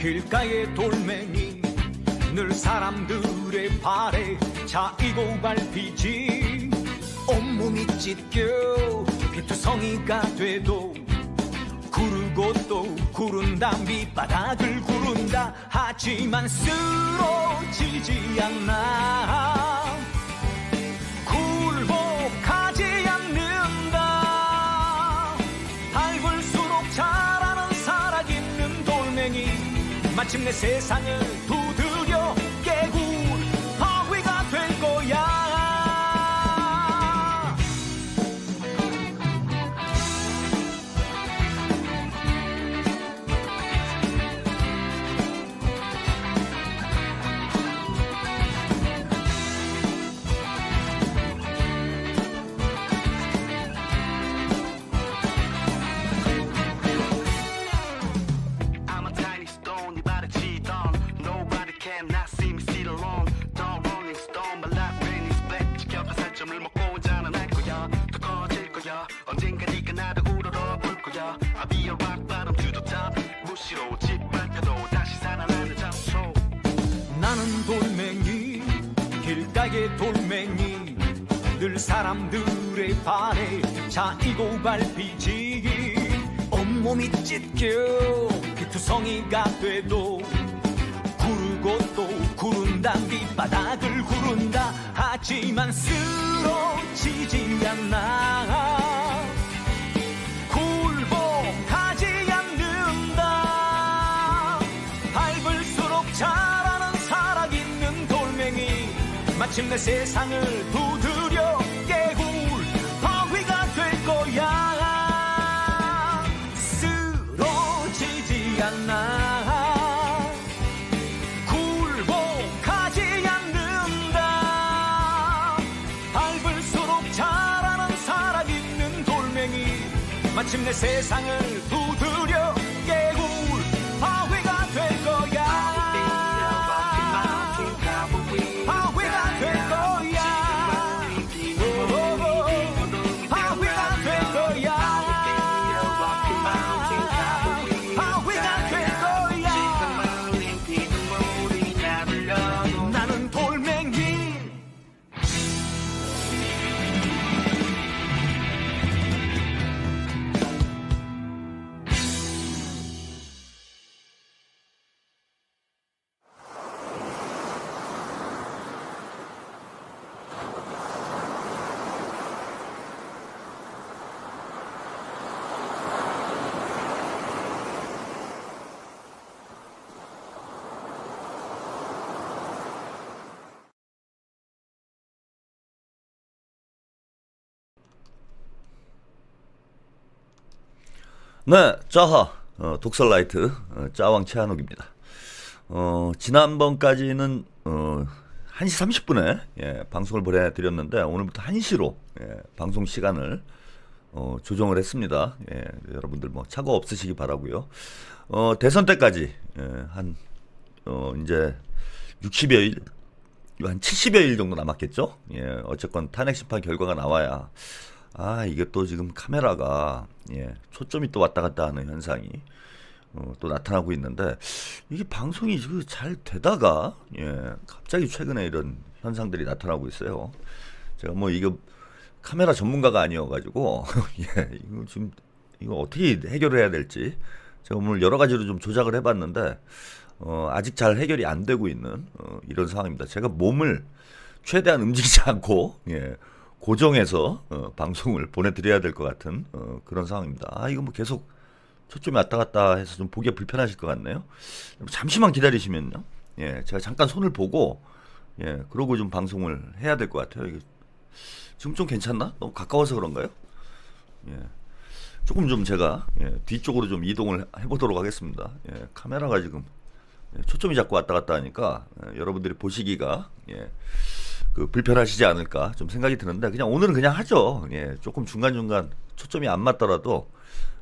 길가의 돌멩이 늘 사람들의 발에 차이고 밟히지. 온몸이 찢겨 피투성이가 돼도 구르고 또 구른다. 밑바닥을 구른다. 하지만 쓰러지지 않나. 굴복하지 않는다. 밟을수록 자라는 살아있는 돌멩이 마침내 세상을 두드려 깨고 바위가 될 거야. 언젠가 네가 나를 우러러볼 거야. I'll be a rock bottom to the top. 무시로 짓밟혀도 다시 살아나는 장소. 나는 돌멩이 길가의 돌멩이 늘 사람들의 발에 차이고 밟히지. 온몸이 찢겨 피투성이가 돼도 구르고 또 구른다. 밑바닥을 구른다. 하지만 쓰러지지 않나. 굴복하지 않는다. 밟을수록 자라는 살아있는 돌멩이 마침내 세상을 두드려 깨고 바위가 될 거야. 쓰러지지 않나. 마침내 세상을 두드려 깨고 바위가 될 거야. 바위가 될 거야. 바위가 될 거야. 바위가 될 거야. 나는 돌멩이. 네, 짜하 독설라이트 짜왕 최한욱입니다. 지난번까지는 1시 30분에 방송을 보내드렸는데 오늘부터 1시로 방송 시간을 조정을 했습니다. 여러분들 뭐 착오 없으시기 바라고요. 대선 때까지 한 이제 60여일, 한 70여일 정도 남았겠죠. 어쨌건 탄핵 심판 결과가 나와야 이게 또 지금 카메라가 초점이 또 왔다 갔다 하는 현상이 또 나타나고 있는데, 이게 방송이 잘 되다가 갑자기 최근에 이런 현상들이 나타나고 있어요. 제가 뭐 이거 카메라 전문가가 아니어가지고 이거 지금 이거 어떻게 해결을 해야 될지 제가 오늘 여러 가지로 좀 조작을 해봤는데 아직 잘 해결이 안 되고 있는 이런 상황입니다. 제가 몸을 최대한 움직이지 않고 고정해서 방송을 보내드려야 될 것 같은 그런 상황입니다. 이거 뭐 계속 초점이 왔다 갔다 해서 좀 보기가 불편하실 것 같네요. 잠시만 기다리시면요. 제가 잠깐 손을 보고 그러고 좀 방송을 해야 될 것 같아요. 이게 지금 좀 괜찮나? 너무 가까워서 그런가요? 조금 좀 제가 뒤쪽으로 좀 이동을 해보도록 하겠습니다. 카메라가 지금 초점이 자꾸 왔다 갔다 하니까 여러분들이 보시기가 불편하시지 않을까 좀 생각이 드는데, 그냥 오늘은 그냥 하죠. 조금 중간중간 초점이 안 맞더라도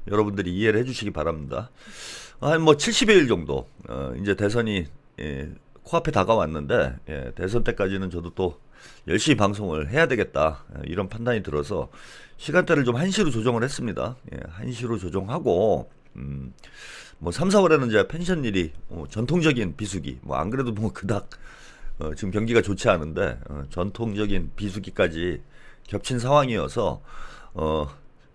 여러분들이 이해를 해주시기 바랍니다. 한 뭐 70여일 정도 이제 대선이 코앞에 다가왔는데 대선 때까지는 저도 또 열심히 방송을 해야 되겠다 이런 판단이 들어서 시간대를 좀 1시로 조정을 했습니다. 1시로 조정하고 뭐 3, 4월에는 이제 펜션 일이 전통적인 비수기, 뭐 안 그래도 뭐 그닥 지금 경기가 좋지 않은데 전통적인 비수기까지 겹친 상황이어서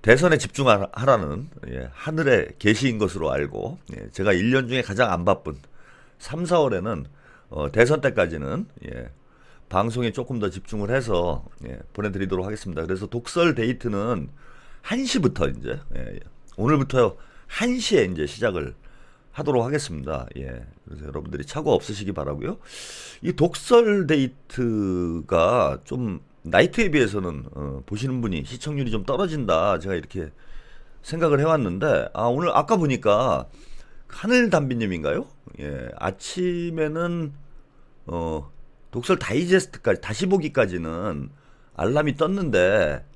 대선에 집중하라는 하늘의 계시인 것으로 알고 제가 1년 중에 가장 안 바쁜 3, 4월에는 대선 때까지는 방송에 조금 더 집중을 해서 보내드리도록 하겠습니다. 그래서 독설 데이트는 1시부터 이제 오늘부터 1시에 이제 시작을 하도록 하겠습니다. 그래서 여러분들이 착오 없으시기 바라고요. 이 독설 데이트가 좀 나이트에 비해서는 보시는 분이 시청률이 좀 떨어진다. 제가 이렇게 생각을 해왔는데 오늘 아까 보니까 하늘담비님인가요? 아침에는 독설 다이제스트까지 다시 보기까지는 알람이 떴는데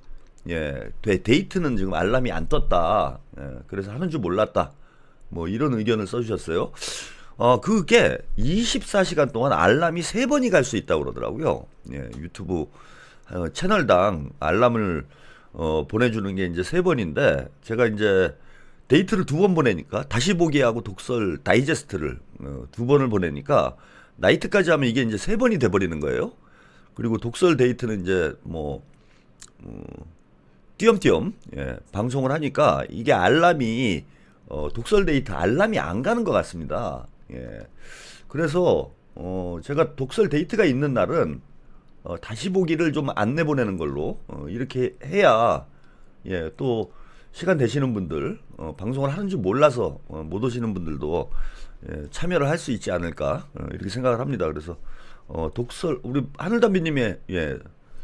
데이트는 지금 알람이 안 떴다. 그래서 하는 줄 몰랐다. 뭐 이런 의견을 써주셨어요. 그게 24시간 동안 알람이 3번이 갈 수 있다고 그러더라고요. 유튜브 채널당 알람을 보내주는 게 이제 3번인데 제가 이제 데이트를 2번 보내니까 다시 보기하고 독설 다이제스트를 2번을 보내니까 나이트까지 하면 이게 이제 3번이 돼버리는 거예요. 그리고 독설 데이트는 이제 뭐 띄엄띄엄 방송을 하니까 이게 알람이 독설 데이트 알람이 안 가는 것 같습니다. 그래서 제가 독설 데이트가 있는 날은 다시 보기를 좀 안 내보내는 걸로 이렇게 해야 또 시간 되시는 분들 방송을 하는 줄 몰라서 못 오시는 분들도 참여를 할 수 있지 않을까 이렇게 생각을 합니다. 그래서 독설 우리 하늘담비님의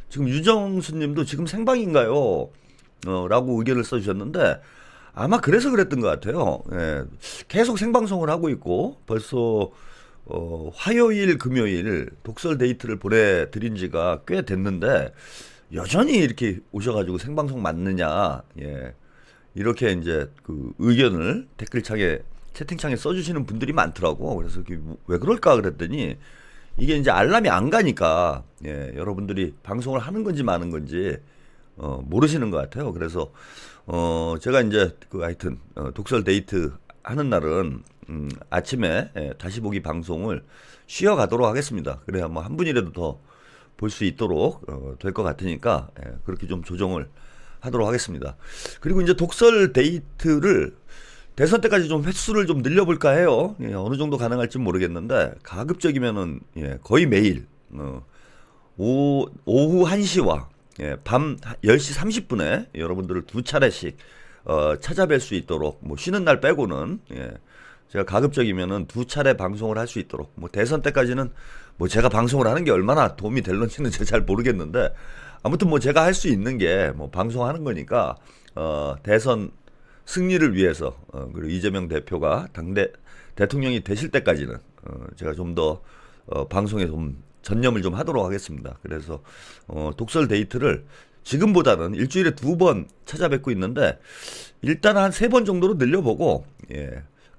지금 유정수님도 지금 생방인가요? 라고 의견을 써주셨는데 아마 그래서 그랬던 것 같아요. 계속 생방송을 하고 있고 벌써 화요일, 금요일 독설 데이트를 보내드린 지가 꽤 됐는데 여전히 이렇게 오셔가지고 생방송 맞느냐 이렇게 이제 그 의견을 댓글창에 채팅창에 써주시는 분들이 많더라고. 그래서 왜 그럴까 그랬더니 이게 이제 알람이 안 가니까 여러분들이 방송을 하는 건지 마는 건지 모르시는 것 같아요. 그래서 제가 이제 하여튼 독설 데이트 하는 날은 아침에 다시 보기 방송을 쉬어가도록 하겠습니다. 그래야 뭐 한 분이라도 더 볼 수 있도록 될 것 같으니까 그렇게 좀 조정을 하도록 하겠습니다. 그리고 이제 독설 데이트를 대선 때까지 좀 횟수를 좀 늘려볼까 해요. 어느 정도 가능할지 모르겠는데 가급적이면은 거의 매일 오후 1시와 밤 10시 30분에 여러분들을 2차례씩 찾아뵐 수 있도록 뭐 쉬는 날 빼고는 제가 가급적이면은 2차례 방송을 할 수 있도록 뭐 대선 때까지는 뭐 제가 방송을 하는 게 얼마나 도움이 될런지는 제가 잘 모르겠는데 아무튼 뭐 제가 할 수 있는 게 뭐 방송하는 거니까 대선 승리를 위해서 그리고 이재명 대표가 대통령이 되실 때까지는 제가 좀 더 방송에 좀 전념을 좀 하도록 하겠습니다. 그래서 독설 데이트를 지금보다는 일주일에 2번 찾아뵙고 있는데 일단 한 3번 정도로 늘려보고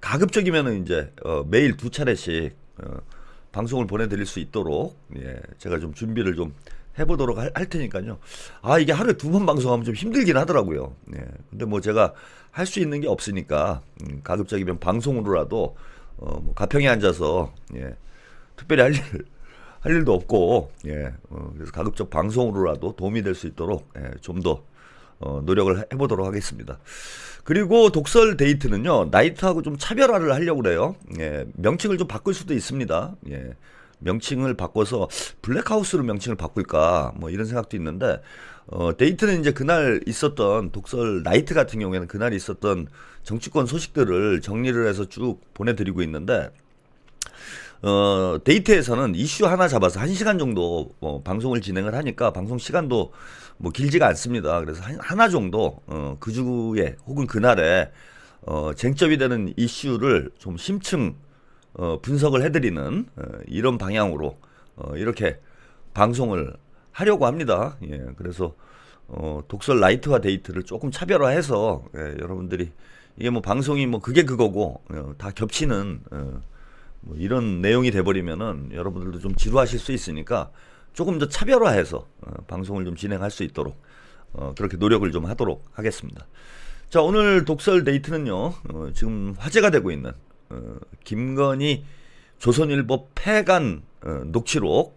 가급적이면은 이제 매일 2차례씩 방송을 보내드릴 수 있도록 제가 좀 준비를 좀 해보도록 할 테니까요. 이게 하루에 2번 방송하면 좀 힘들긴 하더라고요. 근데 뭐 제가 할 수 있는 게 없으니까 가급적이면 방송으로라도 뭐 가평에 앉아서 특별히 할 일도 없고 그래서 가급적 방송으로라도 도움이 될 수 있도록 좀 더 노력을 해보도록 하겠습니다. 그리고 독설 데이트는요 나이트하고 좀 차별화를 하려고 그래요. 명칭을 좀 바꿀 수도 있습니다. 명칭을 바꿔서 블랙하우스로 명칭을 바꿀까 뭐 이런 생각도 있는데 데이트는 이제 그날 있었던 독설 나이트 같은 경우에는 그날 있었던 정치권 소식들을 정리를 해서 쭉 보내드리고 있는데 데이트에서는 이슈 하나 잡아서 1시간 정도 방송을 진행을 하니까 방송 시간도 뭐 길지가 않습니다. 그래서 하나 정도 그 주에 혹은 그날에 쟁점이 되는 이슈를 좀 심층 분석을 해드리는 이런 방향으로 이렇게 방송을 하려고 합니다. 그래서 독설 라이트와 데이트를 조금 차별화해서 여러분들이 이게 뭐 방송이 뭐 그게 그거고 다 겹치는 뭐 이런 내용이 돼버리면은 여러분들도 좀 지루하실 수 있으니까 조금 더 차별화해서 방송을 좀 진행할 수 있도록 그렇게 노력을 좀 하도록 하겠습니다. 자, 오늘 독설 데이트는요, 지금 화제가 되고 있는 김건희 조선일보 폐간 녹취록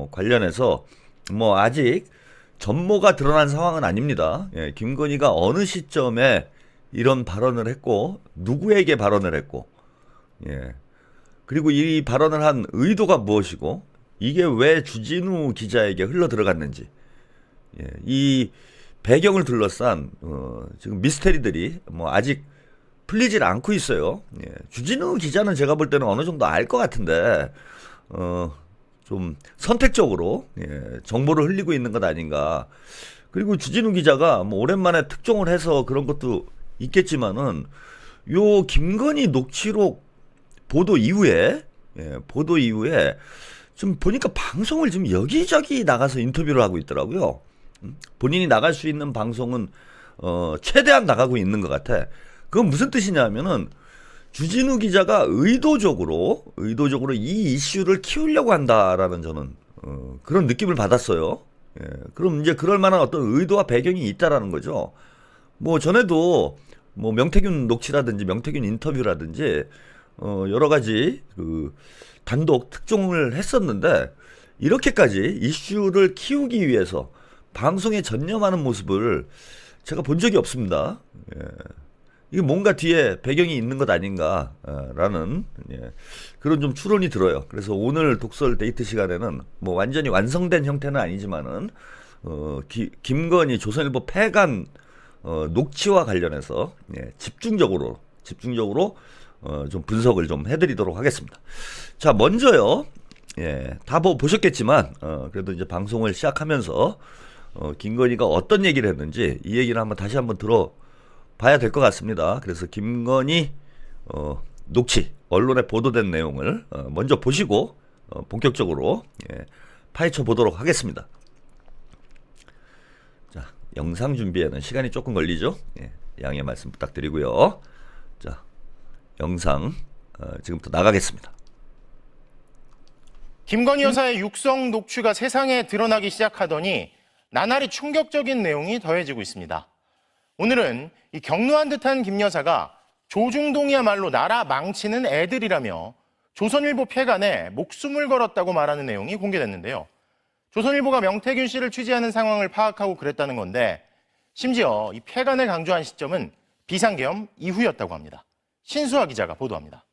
관련해서 뭐 아직 전모가 드러난 상황은 아닙니다. 예, 김건희가 어느 시점에 이런 발언을 했고 누구에게 발언을 했고, 예, 그리고 이 발언을 한 의도가 무엇이고 이게 왜 주진우 기자에게 흘러 들어갔는지, 예, 이 배경을 둘러싼 지금 미스테리들이 뭐 아직 풀리질 않고 있어요. 예, 주진우 기자는 제가 볼 때는 어느 정도 알 것 같은데 좀 선택적으로 정보를 흘리고 있는 것 아닌가. 그리고 주진우 기자가 뭐 오랜만에 특종을 해서 그런 것도 있겠지만은 요 김건희 녹취록 보도 이후에 좀 보니까 방송을 지금 여기저기 나가서 인터뷰를 하고 있더라고요. 본인이 나갈 수 있는 방송은 최대한 나가고 있는 것 같아. 그건 무슨 뜻이냐면은 주진우 기자가 의도적으로 이 이슈를 키우려고 한다라는 저는 그런 느낌을 받았어요. 예, 그럼 이제 그럴 만한 어떤 의도와 배경이 있다라는 거죠. 뭐 전에도 뭐 명태균 녹취라든지 명태균 인터뷰라든지 여러 가지 그 단독 특종을 했었는데 이렇게까지 이슈를 키우기 위해서 방송에 전념하는 모습을 제가 본 적이 없습니다. 예. 이게 뭔가 뒤에 배경이 있는 것 아닌가라는 그런 좀 추론이 들어요. 그래서 오늘 독설 데이트 시간에는 뭐 완전히 완성된 형태는 아니지만은 김건희 조선일보 폐간 녹취와 관련해서 집중적으로 좀 분석을 좀 해드리도록 하겠습니다. 자, 먼저요. 다 보셨겠지만 그래도 이제 방송을 시작하면서 김건희가 어떤 얘기를 했는지 이 얘기를 다시 한번 들어봐야 될 것 같습니다. 그래서 김건희 녹취 언론에 보도된 내용을 먼저 보시고 본격적으로 파헤쳐 보도록 하겠습니다. 자, 영상 준비에는 시간이 조금 걸리죠. 양해 말씀 부탁드리고요. 자, 영상 지금부터 나가겠습니다. 김건희 여사의 육성 녹취가 세상에 드러나기 시작하더니 나날이 충격적인 내용이 더해지고 있습니다. 오늘은 이 격노한 듯한 김 여사가 조중동이야말로 나라 망치는 애들이라며 조선일보 폐간에 목숨을 걸었다고 말하는 내용이 공개됐는데요. 조선일보가 명태균 씨를 취재하는 상황을 파악하고 그랬다는 건데 심지어 이 폐간을 강조한 시점은 비상계엄 이후였다고 합니다. 신수아 기자가 보도합니다.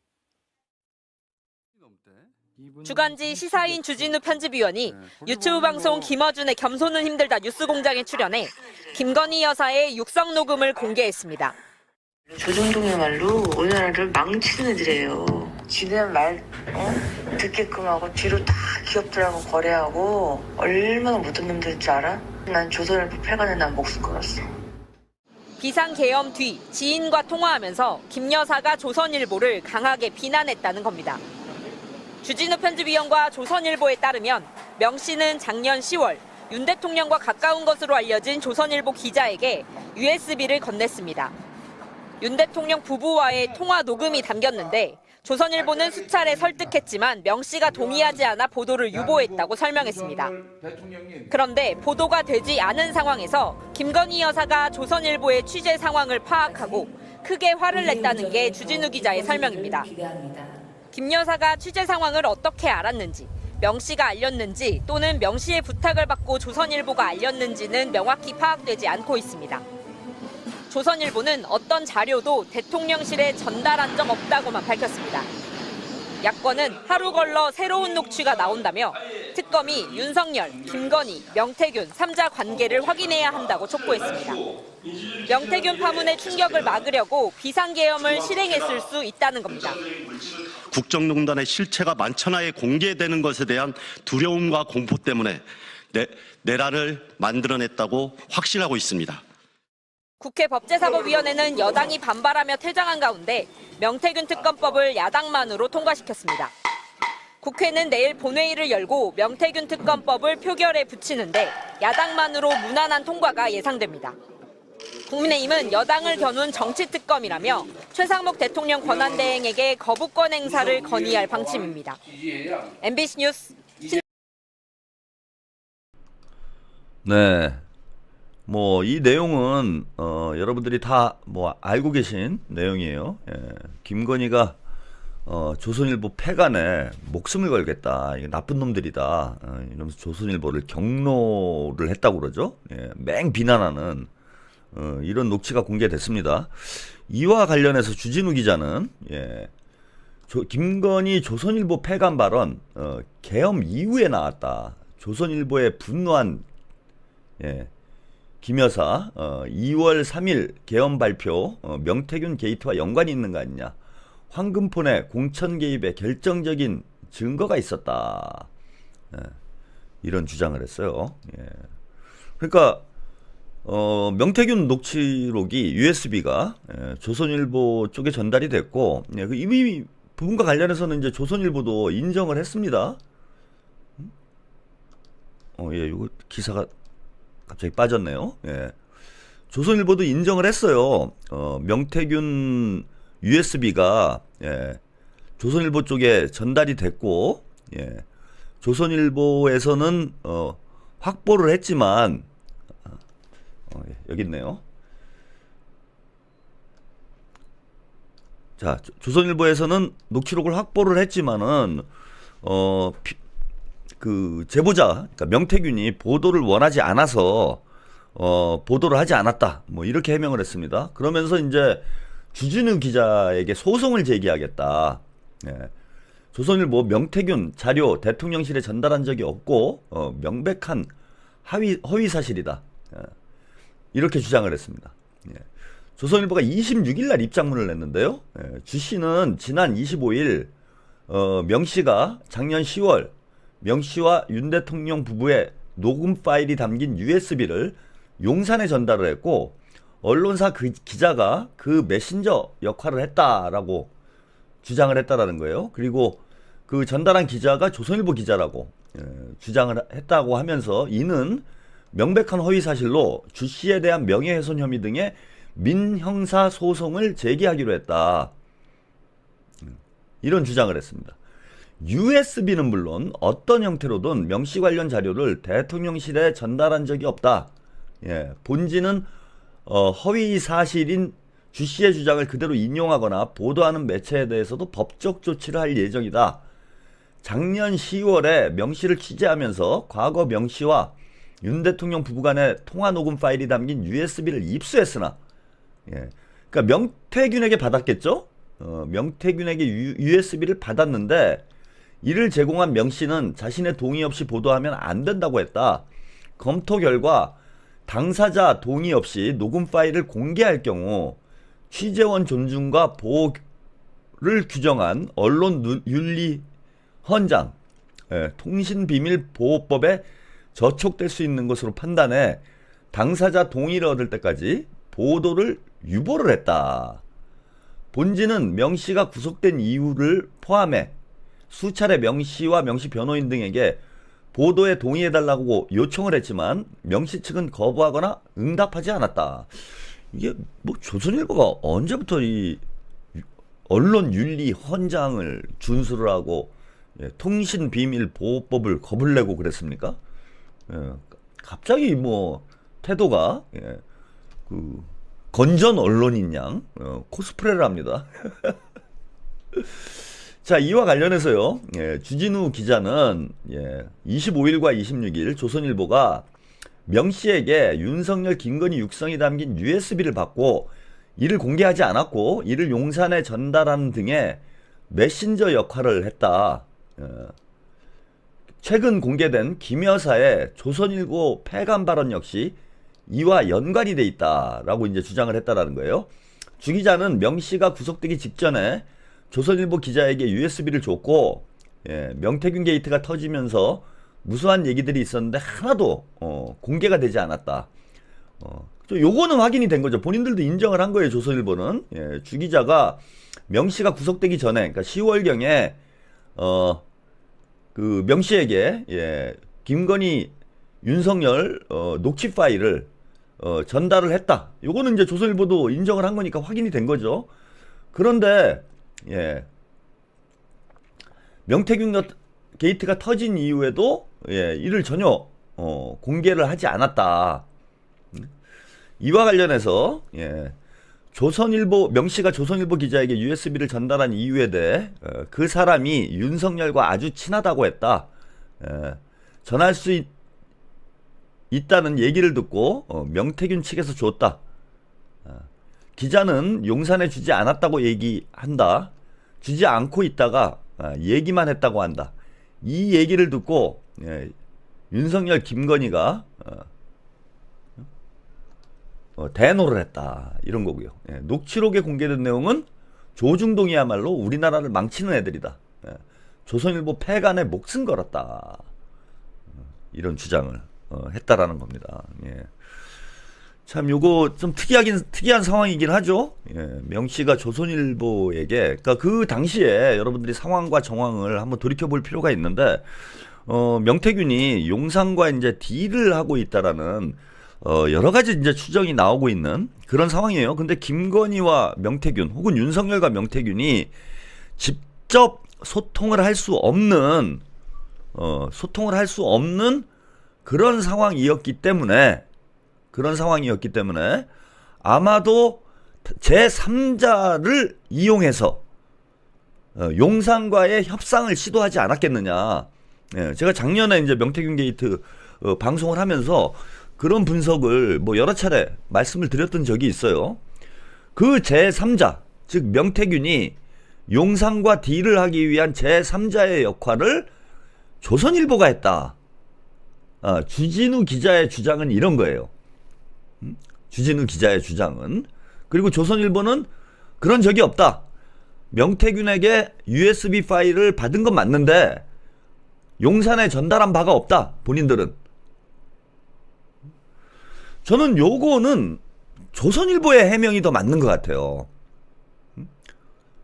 주간지 시사인 주진우 편집위원이 유튜브 방송 김어준의 겸손은 힘들다 뉴스공장에 출연해 김건희 여사의 육성 녹음을 공개했습니다. 조중동이야말로 우리나라를 망치는 애들이에요. 지네 말 듣게끔 하고 뒤로 다 기업들하고 거래하고 얼마나 못된 놈들인 줄 알아? 난 조선일보 폐간에 난 목숨 걸었어. 비상계엄 뒤 지인과 통화하면서 김 여사가 조선일보를 강하게 비난했다는 겁니다. 주진우 편집위원과 조선일보에 따르면 명 씨는 작년 10월 윤 대통령과 가까운 것으로 알려진 조선일보 기자에게 USB를 건넸습니다. 윤 대통령 부부와의 통화 녹음이 담겼는데 조선일보는 수차례 설득했지만 명 씨가 동의하지 않아 보도를 유보했다고 설명했습니다. 그런데 보도가 되지 않은 상황에서 김건희 여사가 조선일보의 취재 상황을 파악하고 크게 화를 냈다는 게 주진우 기자의 설명입니다. 김 여사가 취재 상황을 어떻게 알았는지, 명 씨가 알렸는지 또는 명 씨의 부탁을 받고 조선일보가 알렸는지는 명확히 파악되지 않고 있습니다. 조선일보는 어떤 자료도 대통령실에 전달한 적 없다고만 밝혔습니다. 야권은 하루 걸러 새로운 녹취가 나온다며 특검이 윤석열, 김건희, 명태균 3자 관계를 확인해야 한다고 촉구했습니다. 명태균 파문의 충격을 막으려고 비상계엄을 실행했을 수 있다는 겁니다. 국정농단의 실체가 만천하에 공개되는 것에 대한 두려움과 공포 때문에 내란을 만들어냈다고 확신하고 있습니다. 국회 법제사법위원회는 여당이 반발하며 퇴장한 가운데 명태균 특검법을 야당만으로 통과시켰습니다. 국회는 내일 본회의를 열고 명태균 특검법을 표결에 붙이는데 야당만으로 무난한 통과가 예상됩니다. 국민의힘은 여당을 겨눈 정치특검이라며 최상목 대통령 권한대행에게 거부권 행사를 건의할 방침입니다. MBC 뉴스 네, 뭐 이 내용은 여러분들이 다 뭐 알고 계신 내용이에요. 예, 김건희가 조선일보 폐간에 목숨을 걸겠다. 이거 나쁜 놈들이다. 이러면서 조선일보를 경로를 했다고 그러죠. 예, 맹 비난하는 이런 녹취가 공개됐습니다. 이와 관련해서 주진우 기자는 김건희 조선일보 폐간 발언 계엄 이후에 나왔다. 조선일보에 분노한 김 여사 2월 3일 계엄 발표 명태균 게이트와 연관이 있는 거 아니냐. 황금폰에 공천 개입에 결정적인 증거가 있었다. 이런 주장을 했어요. 그러니까 명태균 녹취록이 USB가 조선일보 쪽에 전달이 됐고 이 부분과 관련해서는 이제 조선일보도 인정을 했습니다. 이거 기사가 갑자기 빠졌네요. 조선일보도 인정을 했어요. 명태균 USB가 조선일보 쪽에 전달이 됐고 조선일보에서는 확보를 했지만 여기 있네요. 자, 조선일보에서는 녹취록을 확보를 했지만은 그 제보자, 그러니까 명태균이 보도를 원하지 않아서 보도를 하지 않았다. 뭐 이렇게 해명을 했습니다. 그러면서 이제 주진우 기자에게 소송을 제기하겠다. 조선일보 명태균 자료 대통령실에 전달한 적이 없고 명백한 허위 사실이다. 이렇게 주장을 했습니다. 조선일보가 26일 날 입장문을 냈는데요. 주 씨는 지난 25일 명 씨가 작년 10월 명 씨와 윤 대통령 부부의 녹음 파일이 담긴 USB를 용산에 전달을 했고 언론사 그 기자가 그 메신저 역할을 했다라고 주장을 했다라는 거예요. 그리고 그 전달한 기자가 조선일보 기자라고 주장을 했다고 하면서 이는 명백한 허위 사실로 주 씨에 대한 명예훼손 혐의 등의 민형사 소송을 제기하기로 했다. 이런 주장을 했습니다. USB는 물론 어떤 형태로든 명씨 관련 자료를 대통령실에 전달한 적이 없다. 본지는 허위 사실인 주 씨의 주장을 그대로 인용하거나 보도하는 매체에 대해서도 법적 조치를 할 예정이다. 작년 10월에 명 씨를 취재하면서 과거 명 씨와 윤 대통령 부부 간의 통화 녹음 파일이 담긴 USB를 입수했으나 그러니까 명태균에게 받았겠죠? 명태균에게 USB를 받았는데 이를 제공한 명 씨는 자신의 동의 없이 보도하면 안 된다고 했다. 검토 결과 당사자 동의 없이 녹음 파일을 공개할 경우 취재원 존중과 보호를 규정한 언론윤리 헌장 통신비밀보호법에 저촉될 수 있는 것으로 판단해 당사자 동의를 얻을 때까지 보도를 유보를 했다. 본지는 명 씨가 구속된 이유를 포함해 수차례 명 씨와 명 씨 변호인 등에게 보도에 동의해달라고 요청을 했지만 명 씨 측은 거부하거나 응답하지 않았다. 이게 뭐 조선일보가 언제부터 이 언론윤리 헌장을 준수를 하고 통신비밀보호법을 겁을 내고 그랬습니까? 갑자기 뭐 태도가 그 건전 언론인 양 코스프레를 합니다. 자, 이와 관련해서요, 주진우 기자는 25일과 26일 조선일보가 명 씨에게 윤석열 김건희 육성이 담긴 USB를 받고 이를 공개하지 않았고 이를 용산에 전달하는 등의 메신저 역할을 했다. 최근 공개된 김 여사의 조선일보 폐간 발언 역시 이와 연관이 돼 있다라고 이제 주장을 했다라는 거예요. 주 기자는 명 씨가 구속되기 직전에 조선일보 기자에게 USB를 줬고 명태균 게이트가 터지면서 무수한 얘기들이 있었는데 하나도 공개가 되지 않았다. 요거는 확인이 된 거죠. 본인들도 인정을 한 거예요. 조선일보는 주 기자가 명 씨가 구속되기 전에, 그러니까 10월경에 그 명 씨에게 김건희 윤석열 녹취 파일을 전달을 했다. 요거는 이제 조선일보도 인정을 한 거니까 확인이 된 거죠. 그런데 명태균 게이트가 터진 이후에도 이를 전혀 공개를 하지 않았다. 이와 관련해서 조선일보 명씨가 조선일보 기자에게 USB를 전달한 이유에 대해 그 사람이 윤석열과 아주 친하다고 했다. 전할 수 있다는 얘기를 듣고 명태균 측에서 줬다. 기자는 용산에 주지 않았다고 얘기한다. 주지 않고 있다가 얘기만 했다고 한다. 이 얘기를 듣고 윤석열 김건희가 대노를 했다. 이런 거고요. 녹취록에 공개된 내용은 조중동이야말로 우리나라를 망치는 애들이다. 조선일보 폐간에 목숨 걸었다. 이런 주장을 했다라는 겁니다. 참 요거 좀 특이한 상황이긴 하죠. 명씨가 조선일보에게 그러니까 그 당시에 여러분들이 상황과 정황을 한번 돌이켜 볼 필요가 있는데 명태균이 용산과 이제 딜을 하고 있다라는 여러 가지 이제 추정이 나오고 있는 그런 상황이에요. 근데 김건희와 명태균 혹은 윤석열과 명태균이 직접 소통을 할 수 없는 그런 상황이었기 때문에 아마도 제3자를 이용해서 용산과의 협상을 시도하지 않았겠느냐. 제가 작년에 이제 명태균 게이트 방송을 하면서 그런 분석을 뭐 여러 차례 말씀을 드렸던 적이 있어요. 그 제3자, 즉 명태균이 용산과 딜을 하기 위한 제3자의 역할을 조선일보가 했다. 주진우 기자의 주장은 이런 거예요. 주진우 기자의 주장은. 그리고 조선일보는 그런 적이 없다. 명태균에게 USB 파일을 받은 건 맞는데 용산에 전달한 바가 없다. 본인들은. 저는 요거는 조선일보의 해명이 더 맞는 것 같아요.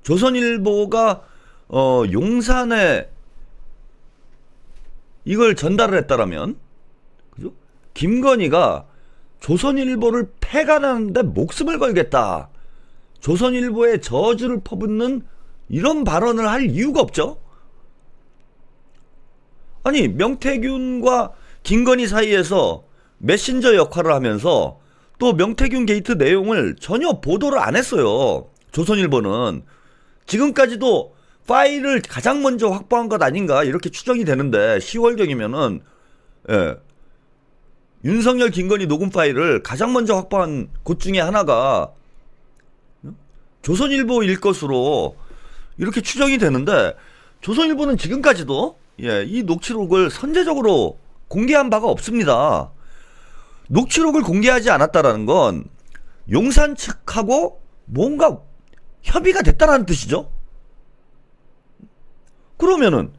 조선일보가 용산에 이걸 전달을 했다라면, 그죠? 김건희가 조선일보를 폐간하는데 목숨을 걸겠다. 조선일보에 저주를 퍼붓는 이런 발언을 할 이유가 없죠. 아니 명태균과 김건희 사이에서 메신저 역할을 하면서 또 명태균 게이트 내용을 전혀 보도를 안 했어요. 조선일보는. 지금까지도 파일을 가장 먼저 확보한 것 아닌가 이렇게 추정이 되는데 10월경이면은 윤석열 김건희 녹음 파일을 가장 먼저 확보한 곳 중에 하나가 조선일보일 것으로 이렇게 추정이 되는데 조선일보는 지금까지도 이 녹취록을 선제적으로 공개한 바가 없습니다. 녹취록을 공개하지 않았다라는 건 용산 측하고 뭔가 협의가 됐다라는 뜻이죠. 그러면은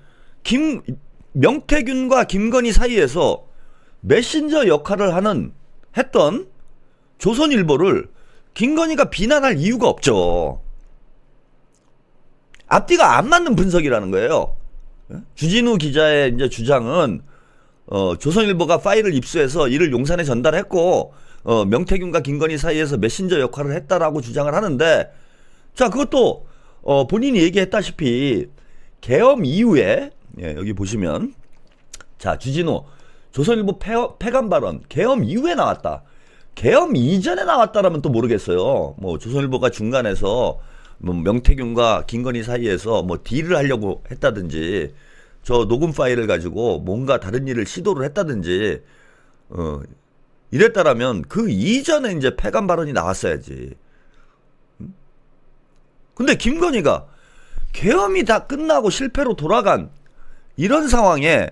명태균과 김건희 사이에서 메신저 역할을 했던 조선일보를 김건희가 비난할 이유가 없죠. 앞뒤가 안 맞는 분석이라는 거예요. 주진우 기자의 이제 주장은 조선일보가 파일을 입수해서 이를 용산에 전달했고 명태균과 김건희 사이에서 메신저 역할을 했다라고 주장을 하는데, 자 그것도 본인이 얘기했다시피 계엄 이후에 여기 보시면 자 주진우 조선일보 폐간 발언 계엄 이후에 나왔다. 계엄 이전에 나왔다라면 또 모르겠어요. 뭐 조선일보가 중간에서 뭐 명태균과 김건희 사이에서 뭐 딜을 하려고 했다든지 저 녹음 파일을 가지고 뭔가 다른 일을 시도를 했다든지 이랬다라면 그 이전에 이제 폐간 발언이 나왔어야지. 근데 김건희가 계엄이 다 끝나고 실패로 돌아간 이런 상황에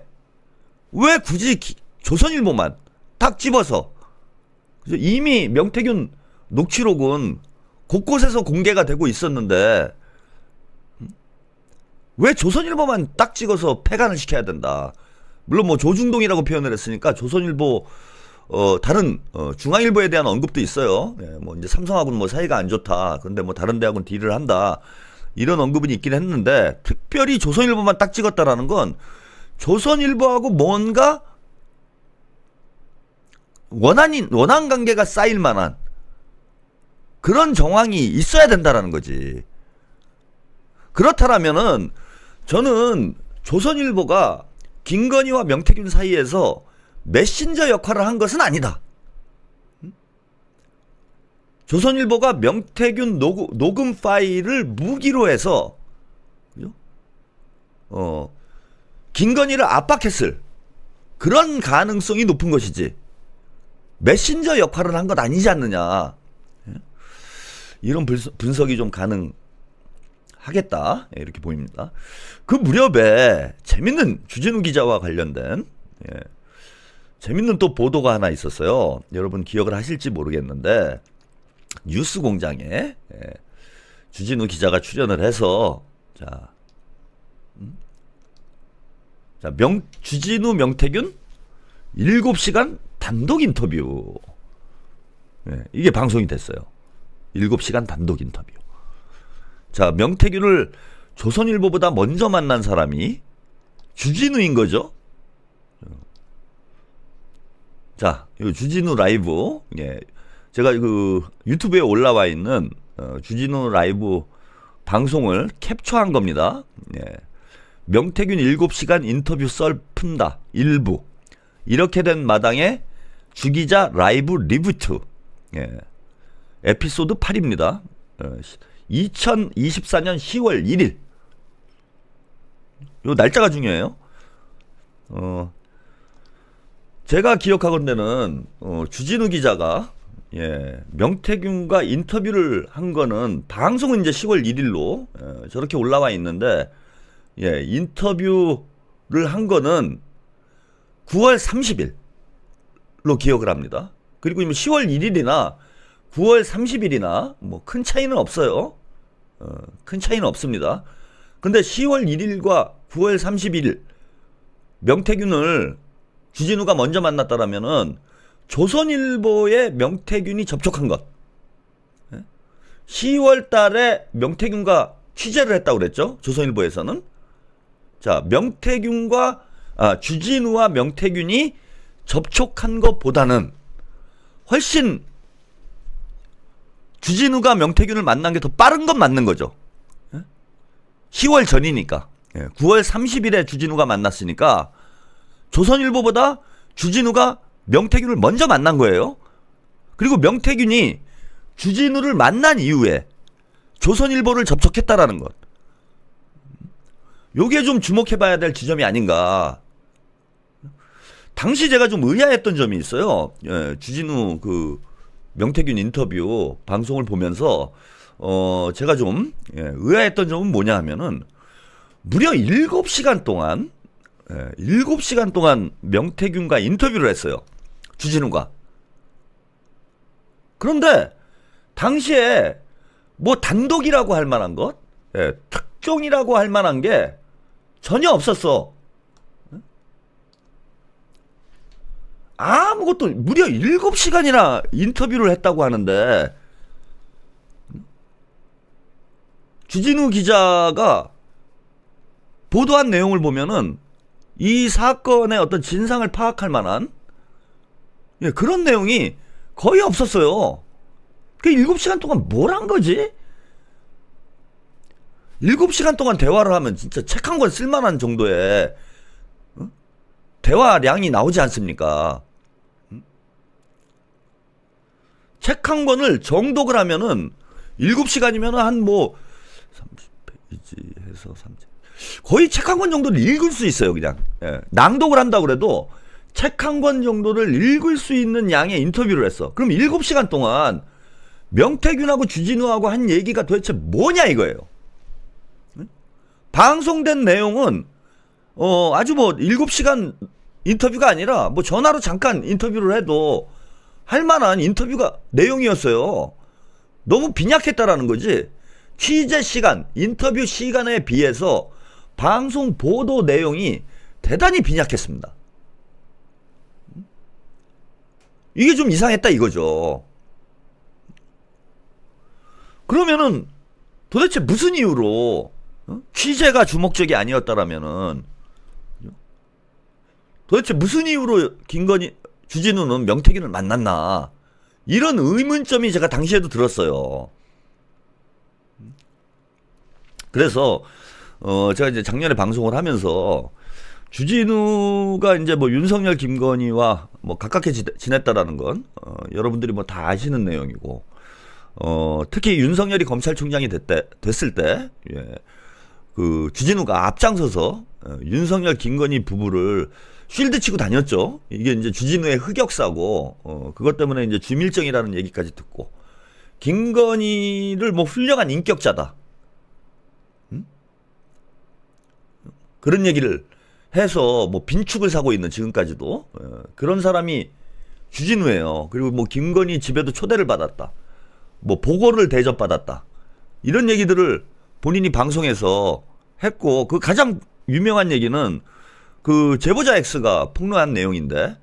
왜 굳이 조선일보만 딱 집어서, 이미 명태균 녹취록은 곳곳에서 공개가 되고 있었는데 왜 조선일보만 딱 찍어서 폐간을 시켜야 된다. 물론 뭐 조중동이라고 표현을 했으니까 조선일보 다른 중앙일보에 대한 언급도 있어요. 뭐 이제 삼성하고는 뭐 사이가 안 좋다. 그런데 뭐 다른 데하고는 딜을 한다. 이런 언급은 있긴 했는데 특별히 조선일보만 딱 찍었다라는 건 조선일보하고 뭔가 원한 관계가 쌓일 만한 그런 정황이 있어야 된다라는 거지. 그렇다라면은 저는 조선일보가 김건희와 명태균 사이에서 메신저 역할을 한 것은 아니다. 조선일보가 명태균 녹음 파일을 무기로 해서 그죠? 김건희를 압박했을 그런 가능성이 높은 것이지 메신저 역할을 한 것 아니지 않느냐. 이런 분석이 좀 가능하겠다. 이렇게 보입니다. 그 무렵에 재밌는 주진우 기자와 관련된 재밌는 또 보도가 하나 있었어요. 여러분 기억을 하실지 모르겠는데 뉴스공장에 주진우 기자가 출연을 해서 주진우 명태균 7시간 단독 인터뷰. 이게 방송이 됐어요. 7시간 단독 인터뷰. 자, 명태균을 조선일보보다 먼저 만난 사람이 주진우인 거죠. 자, 이 주진우 라이브. 제가 그 유튜브에 올라와 있는 주진우 라이브 방송을 캡처한 겁니다. 명태균 7시간 인터뷰 썰 푼다. 일부. 이렇게 된 마당에 주기자 라이브 리부트. 에피소드 8입니다. 2024년 10월 1일. 요 날짜가 중요해요. 제가 기억하건대는 주진우 기자가 명태균과 인터뷰를 한 거는 방송은 이제 10월 1일로 저렇게 올라와 있는데 인터뷰를 한 거는 9월 30일로 기억을 합니다. 그리고 10월 1일이나 9월 30일이나 뭐 큰 차이는 없어요. 큰 차이는 없습니다. 근데 10월 1일과 9월 30일 명태균을 주진우가 먼저 만났다라면은 조선일보에 명태균이 접촉한 것. 10월 달에 명태균과 취재를 했다고 그랬죠. 조선일보에서는. 자, 주진우와 명태균이 접촉한 것보다는 훨씬 주진우가 명태균을 만난 게 더 빠른 건 맞는 거죠. 10월 전이니까. 9월 30일에 주진우가 만났으니까 조선일보보다 주진우가 명태균을 먼저 만난 거예요. 그리고 명태균이 주진우를 만난 이후에 조선일보를 접촉했다라는 것. 요게 좀 주목해봐야 될 지점이 아닌가. 당시 제가 좀 의아했던 점이 있어요. 주진우 그 명태균 인터뷰 방송을 보면서 제가 좀 의아했던 점은 뭐냐 하면은 무려 7시간 동안 7시간 동안 명태균과 인터뷰를 했어요. 주진우가. 그런데 당시에 뭐 단독이라고 할 만한 것, 특종이라고 할 만한 게 전혀 없었어. 아무것도 무려 7시간이나 인터뷰를 했다고 하는데 주진우 기자가 보도한 내용을 보면은 이 사건의 어떤 진상을 파악할 만한 그런 내용이 거의 없었어요. 그 7시간 동안 뭘 한 거지? 7시간 동안 대화를 하면 진짜 책 한 권 쓸만한 정도의 대화량이 나오지 않습니까? 책 한 권을 정독을 하면은 7시간이면은 한 뭐 30페이지 해서 30 거의 책 한 권 정도를 읽을 수 있어요. 그냥 낭독을 한다고 그래도 책 한 권 정도를 읽을 수 있는 양의 인터뷰를 했어. 그럼 7시간 동안 명태균하고 주진우하고 한 얘기가 도대체 뭐냐 이거예요. 방송된 내용은 아주 뭐 7시간 인터뷰가 아니라 뭐 전화로 잠깐 인터뷰를 해도 할 만한 인터뷰가 내용이었어요. 너무 빈약했다라는 거지. 취재 시간, 인터뷰 시간에 비해서 방송 보도 내용이 대단히 빈약했습니다. 이게 좀 이상했다 이거죠. 그러면은 도대체 무슨 이유로 취재가 주목적이 아니었다라면은 도대체 무슨 이유로 주진우는 명태균을 만났나 이런 의문점이 제가 당시에도 들었어요. 그래서 제가 이제 작년에 방송을 하면서 주진우가 이제 뭐 윤석열 김건희와 뭐 가깝게 지냈다라는 건 여러분들이 뭐 다 아시는 내용이고 특히 윤석열이 검찰총장이 됐을 때, 예, 그 주진우가 앞장서서 윤석열 김건희 부부를 쉴드 치고 다녔죠. 이게 이제 주진우의 흑역사고, 그것 때문에 이제 주밀정이라는 얘기까지 듣고, 김건희를 뭐 훌륭한 인격자다. 그런 얘기를 해서 뭐 빈축을 사고 있는 지금까지도 그런 사람이 주진우예요. 그리고 뭐 김건희 집에도 초대를 받았다. 뭐 보고를 대접받았다. 이런 얘기들을 본인이 방송에서 했고, 그 가장 유명한 얘기는 그 제보자 X가 폭로한 내용인데,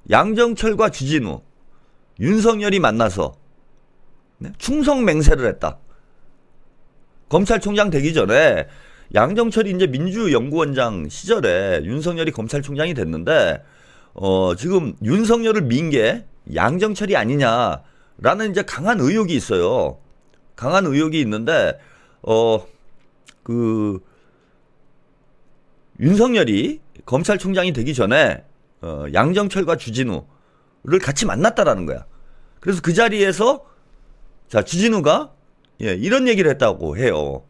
양정철과 주진우, 윤석열이 만나서 충성 맹세를 했다. 검찰총장 되기 전에 양정철이 이제 민주연구원장 시절에 윤석열이 검찰총장이 됐는데, 지금 윤석열을 민 게 양정철이 아니냐라는 이제 강한 의혹이 있어요. 강한 의혹이 있는데, 그 윤석열이 검찰총장이 되기 전에 양정철과 주진우를 같이 만났다라는 거야. 그래서 그 자리에서 자, 주진우가 이런 얘기를 했다고 해요.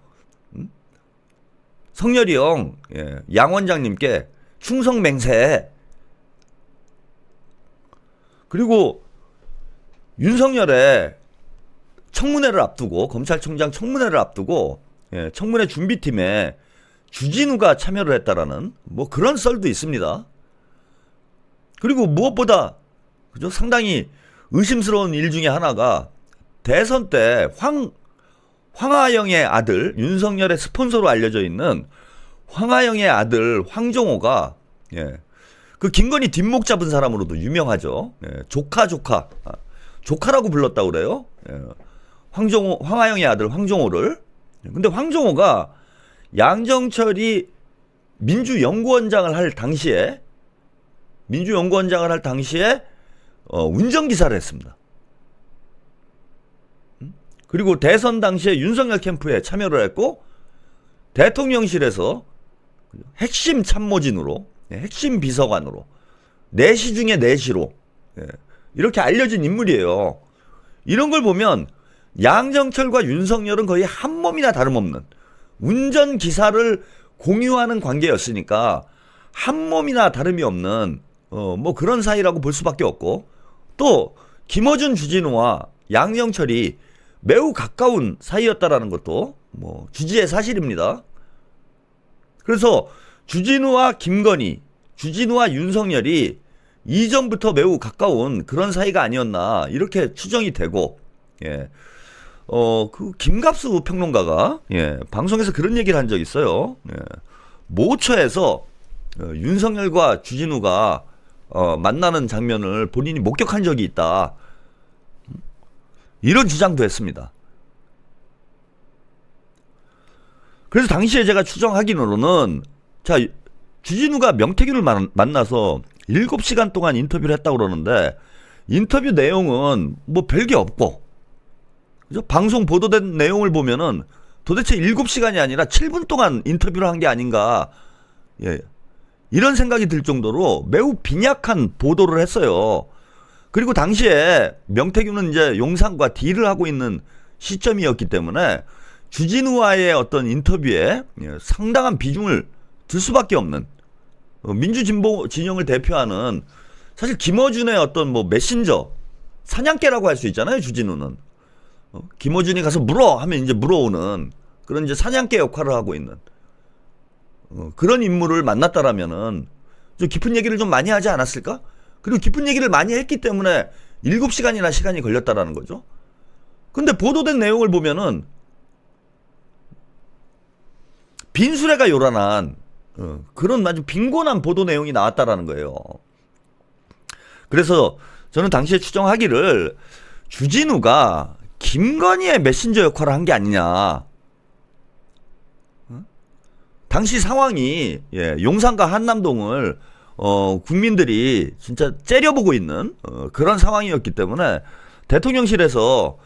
성열이 형, 양 원장님께 충성 맹세해. 그리고 윤석열의 청문회를 앞두고, 검찰총장 청문회를 앞두고, 청문회 준비팀에 주진우가 참여를 했다라는 뭐 그런 썰도 있습니다. 그리고 무엇보다 그죠? 상당히 의심스러운 일 중에 하나가 대선 때 황하영의 아들, 윤석열의 스폰서로 알려져 있는 황하영의 아들 황정호가 그 김건희 뒷목 잡은 사람으로도 유명하죠. 조카라고 불렀다고 그래요. 황하영의 아들 황정호를. 근데 황정호가 양정철이 민주연구원장을 할 당시에 운전기사를 했습니다. 그리고 대선 당시에 윤석열 캠프에 참여를 했고, 대통령실에서 핵심 참모진으로, 핵심 비서관으로, 4시 중에 4시로 이렇게 알려진 인물이에요. 이런 걸 보면 양정철과 윤석열은 거의 한 몸이나 다름없는 운전기사를 공유하는 관계였으니까 한 몸이나 다름이 없는 뭐 그런 사이라고 볼 수밖에 없고, 또 김어준 주진우와 양정철이 매우 가까운 사이였다라는 것도 뭐 주지의 사실입니다. 그래서 주진우와 김건희, 주진우와 윤석열이 이전부터 매우 가까운 그런 사이가 아니었나 이렇게 추정이 되고, 그 김갑수 평론가가 방송에서 그런 얘기를 한 적이 있어요. 모처에서 윤석열과 주진우가 만나는 장면을 본인이 목격한 적이 있다. 이런 주장도 했습니다. 그래서 당시에 제가 추정하기로는, 자, 주진우가 명태균을 만나서 7시간 동안 인터뷰를 했다고 그러는데, 인터뷰 내용은 뭐 별게 없고, 그죠? 방송 보도된 내용을 보면은 도대체 7시간이 아니라 7분 동안 인터뷰를 한 게 아닌가, 이런 생각이 들 정도로 매우 빈약한 보도를 했어요. 그리고 당시에 명태균은 이제 용산과 딜을 하고 있는 시점이었기 때문에 주진우와의 어떤 인터뷰에 상당한 비중을 둘 수밖에 없는, 민주진보 진영을 대표하는, 사실 김어준의 어떤 뭐 메신저, 사냥개라고 할 수 있잖아요, 주진우는. 김어준이 가서 물어 하면 이제 물어오는 그런 이제 사냥개 역할을 하고 있는 그런 인물을 만났다라면은 좀 깊은 얘기를 좀 많이 하지 않았을까? 그리고 깊은 얘기를 많이 했기 때문에 7시간이나 시간이 걸렸다라는 거죠. 근데 보도된 내용을 보면은 빈수레가 요란한 그런 아주 빈곤한 보도 내용이 나왔다라는 거예요. 그래서 저는 당시에 추정하기를 주진우가 김건희의 메신저 역할을 한 게 아니냐. 당시 상황이 용산과 한남동을 국민들이 진짜 째려보고 있는 그런 상황이었기 때문에 대통령실에서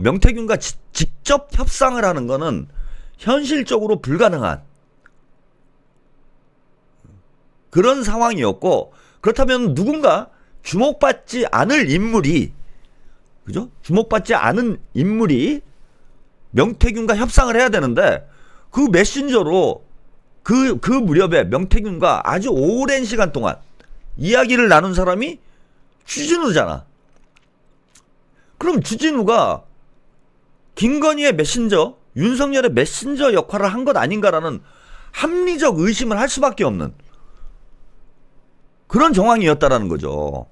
명태균과 직접 협상을 하는 거는 현실적으로 불가능한 그런 상황이었고, 그렇다면 누군가 주목받지 않을 인물이 그죠? 주목받지 않은 인물이 명태균과 협상을 해야 되는데 그 메신저로 그 무렵에 명태균과 아주 오랜 시간 동안 이야기를 나눈 사람이 주진우잖아. 그럼 주진우가 김건희의 메신저, 윤석열의 메신저 역할을 한 것 아닌가라는 합리적 의심을 할 수밖에 없는 그런 정황이었다라는 거죠.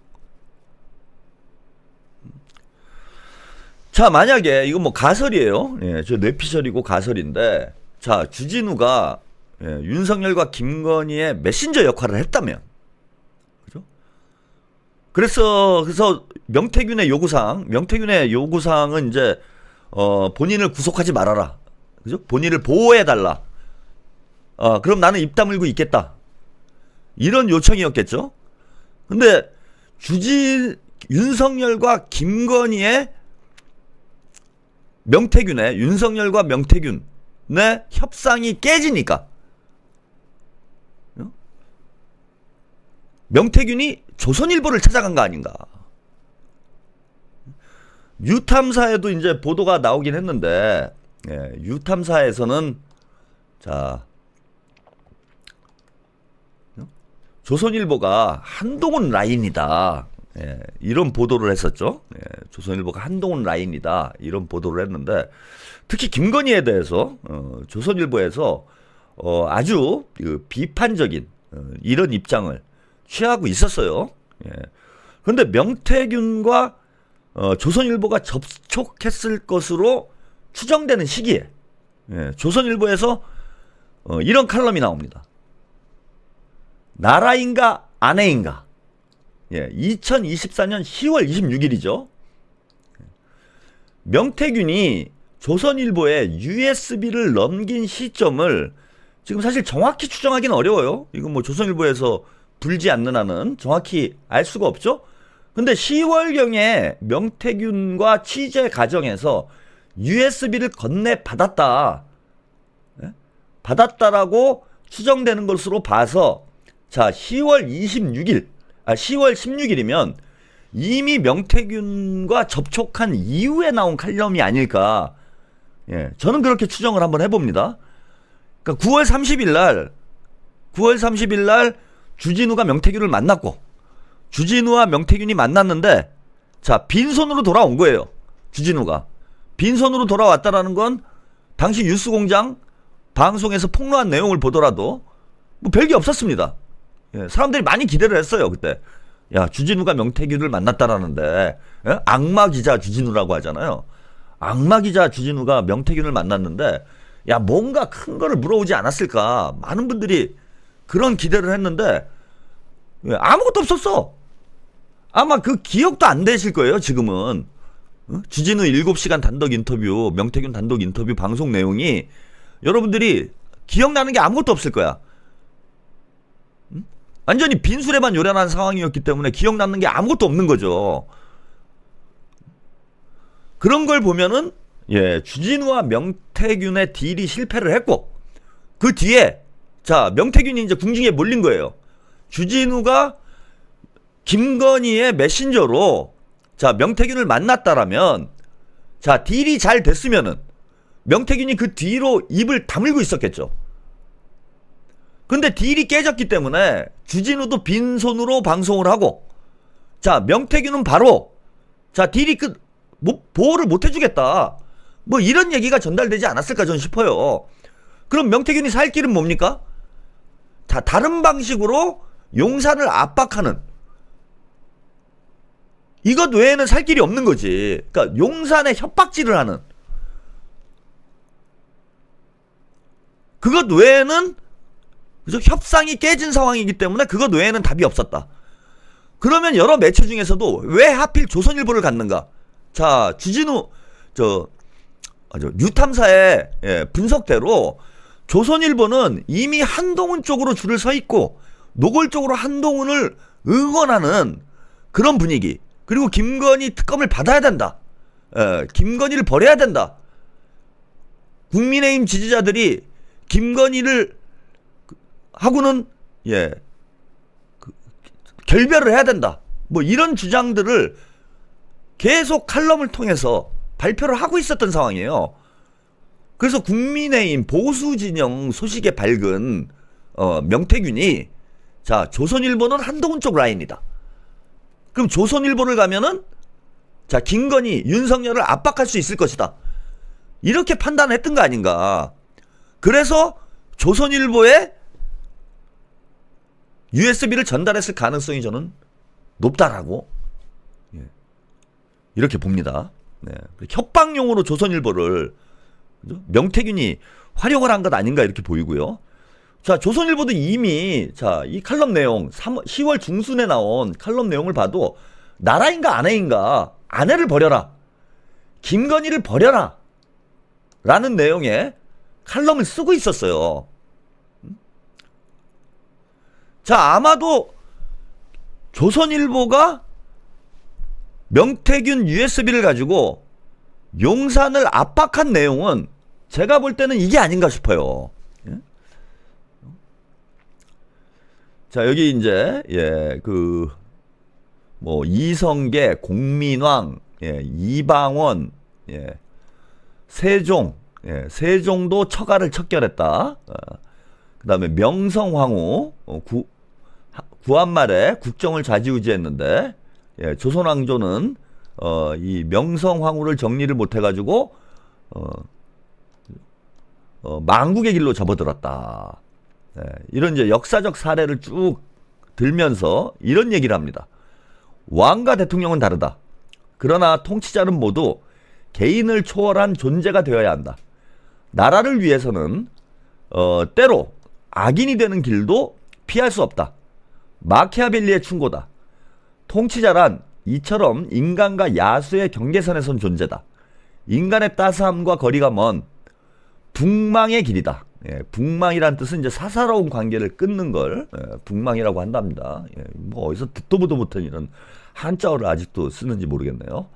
자, 만약에 이거 뭐 가설이에요. 예, 저 뇌피셜이고 가설인데, 자, 주진우가 윤석열과 김건희의 메신저 역할을 했다면, 그죠? 그래서 명태균의 요구사항은 이제 본인을 구속하지 말아라, 그죠? 본인을 보호해 달라. 그럼 나는 입 다물고 있겠다. 이런 요청이었겠죠. 근데 윤석열과 김건희의 윤석열과 명태균의 협상이 깨지니까 명태균이 조선일보를 찾아간 거 아닌가. 유탐사에도 이제 보도가 나오긴 했는데, 예, 유탐사에서는 자, 조선일보가 한동훈 라인이다, 예, 이런 보도를 했었죠. 예, 조선일보가 한동훈 라인이다 이런 보도를 했는데, 특히 김건희에 대해서 조선일보에서 아주 비판적인 이런 입장을 취하고 있었어요. 예. 그런데 명태균과 조선일보가 접촉했을 것으로 추정되는 시기에, 예, 조선일보에서 이런 칼럼이 나옵니다. 나라인가 아내인가. 예, 2024년 10월 26일이죠. 명태균이 조선일보에 USB를 넘긴 시점을 지금 사실 정확히 추정하기는 어려워요. 이건 뭐 조선일보에서 불지 않는 한은 정확히 알 수가 없죠. 근데 10월경에 명태균과 취재 과정에서 USB를 건네받았다, 예? 받았다라고 추정되는 것으로 봐서, 자, 10월 16일이면 이미 명태균과 접촉한 이후에 나온 칼럼이 아닐까. 예, 저는 그렇게 추정을 한번 해봅니다. 그러니까 9월 30일 날 주진우가 명태균을 만났고, 주진우와 명태균이 만났는데, 자, 빈손으로 돌아온 거예요. 주진우가 빈손으로 돌아왔다라는 건 당시 뉴스공장 방송에서 폭로한 내용을 보더라도 뭐 별게 없었습니다. 예, 사람들이 많이 기대를 했어요. 그때, 야, 주진우가 명태균을 만났다라는데, 예? 악마 기자 주진우라고 하잖아요. 악마 기자 주진우가 명태균을 만났는데, 야, 뭔가 큰 거를 물어오지 않았을까. 많은 분들이 그런 기대를 했는데, 예, 아무것도 없었어. 아마 그 기억도 안 되실 거예요, 지금은. 주진우 7시간 단독 인터뷰, 명태균 단독 인터뷰 방송 내용이 여러분들이 기억나는 게 아무것도 없을 거야. 완전히 빈술에만 요란한 상황이었기 때문에 기억나는 게 아무것도 없는 거죠. 그런 걸 보면은, 예, 주진우와 명태균의 딜이 실패를 했고, 그 뒤에, 자, 명태균이 이제 궁중에 몰린 거예요. 주진우가 김건희의 메신저로, 자, 명태균을 만났다라면, 자, 딜이 잘 됐으면은 명태균이 그 뒤로 입을 다물고 있었겠죠. 근데 딜이 깨졌기 때문에 주진우도 빈손으로 방송을 하고, 자, 명태균은 바로, 자, 딜이 보호를 못 해주겠다, 뭐 이런 얘기가 전달되지 않았을까 저는 싶어요. 그럼 명태균이 살 길은 뭡니까? 자, 다른 방식으로 용산을 압박하는, 이것 외에는 살 길이 없는 거지. 그러니까 용산에 협박질을 하는, 그것 외에는, 그죠? 협상이 깨진 상황이기 때문에 그것 외에는 답이 없었다. 그러면 여러 매체 중에서도 왜 하필 조선일보를 갔는가? 자, 주진우 유탐사의, 예, 분석대로 조선일보는 이미 한동훈 쪽으로 줄을 서 있고 노골적으로 한동훈을 응원하는 그런 분위기, 그리고 김건희 특검을 받아야 된다, 예, 김건희를 버려야 된다, 국민의힘 지지자들이 김건희를 하고는, 예, 결별을 해야 된다, 뭐 이런 주장들을 계속 칼럼을 통해서 발표를 하고 있었던 상황이에요. 그래서 국민의힘 보수 진영 소식에 밝은 명태균이 자, 조선일보는 한동훈 쪽 라인이다. 그럼 조선일보를 가면은 자, 김건희, 윤석열을 압박할 수 있을 것이다. 이렇게 판단했던 거 아닌가. 그래서 조선일보에 USB를 전달했을 가능성이 저는 높다라고 이렇게 봅니다. 네. 협박용으로 조선일보를 명태균이 활용을 한 것 아닌가 이렇게 보이고요. 자, 조선일보도 이미 자, 이 칼럼 내용 10월 중순에 나온 칼럼 내용을 봐도 나라인가 아내인가, 아내를 버려라, 김건희를 버려라 라는 내용의 칼럼을 쓰고 있었어요. 자, 아마도 조선일보가 명태균 USB를 가지고 용산을 압박한 내용은 제가 볼 때는 이게 아닌가 싶어요. 예? 자, 여기 이제 뭐 이성계, 공민왕, 이방원, 세종, 세종도 처가를 척결했다. 그다음에 명성황후 구한 말에 국정을 좌지우지했는데 조선왕조는 이 명성황후를 정리를 못해가지고 망국의 길로 접어들었다. 이런 이제 역사적 사례를 쭉 들면서 이런 얘기를 합니다. 왕과 대통령은 다르다. 그러나 통치자는 모두 개인을 초월한 존재가 되어야 한다. 나라를 위해서는 때로 악인이 되는 길도 피할 수 없다. 마키아벨리의 충고다. 통치자란 이처럼 인간과 야수의 경계선에 선 존재다. 인간의 따스함과 거리가 먼 북망의 길이다. 북망이란 뜻은 이제 사사로운 관계를 끊는 걸 북망이라고 한답니다. 뭐 어디서 듣도 보도 못한 이런 한자어를 아직도 쓰는지 모르겠네요.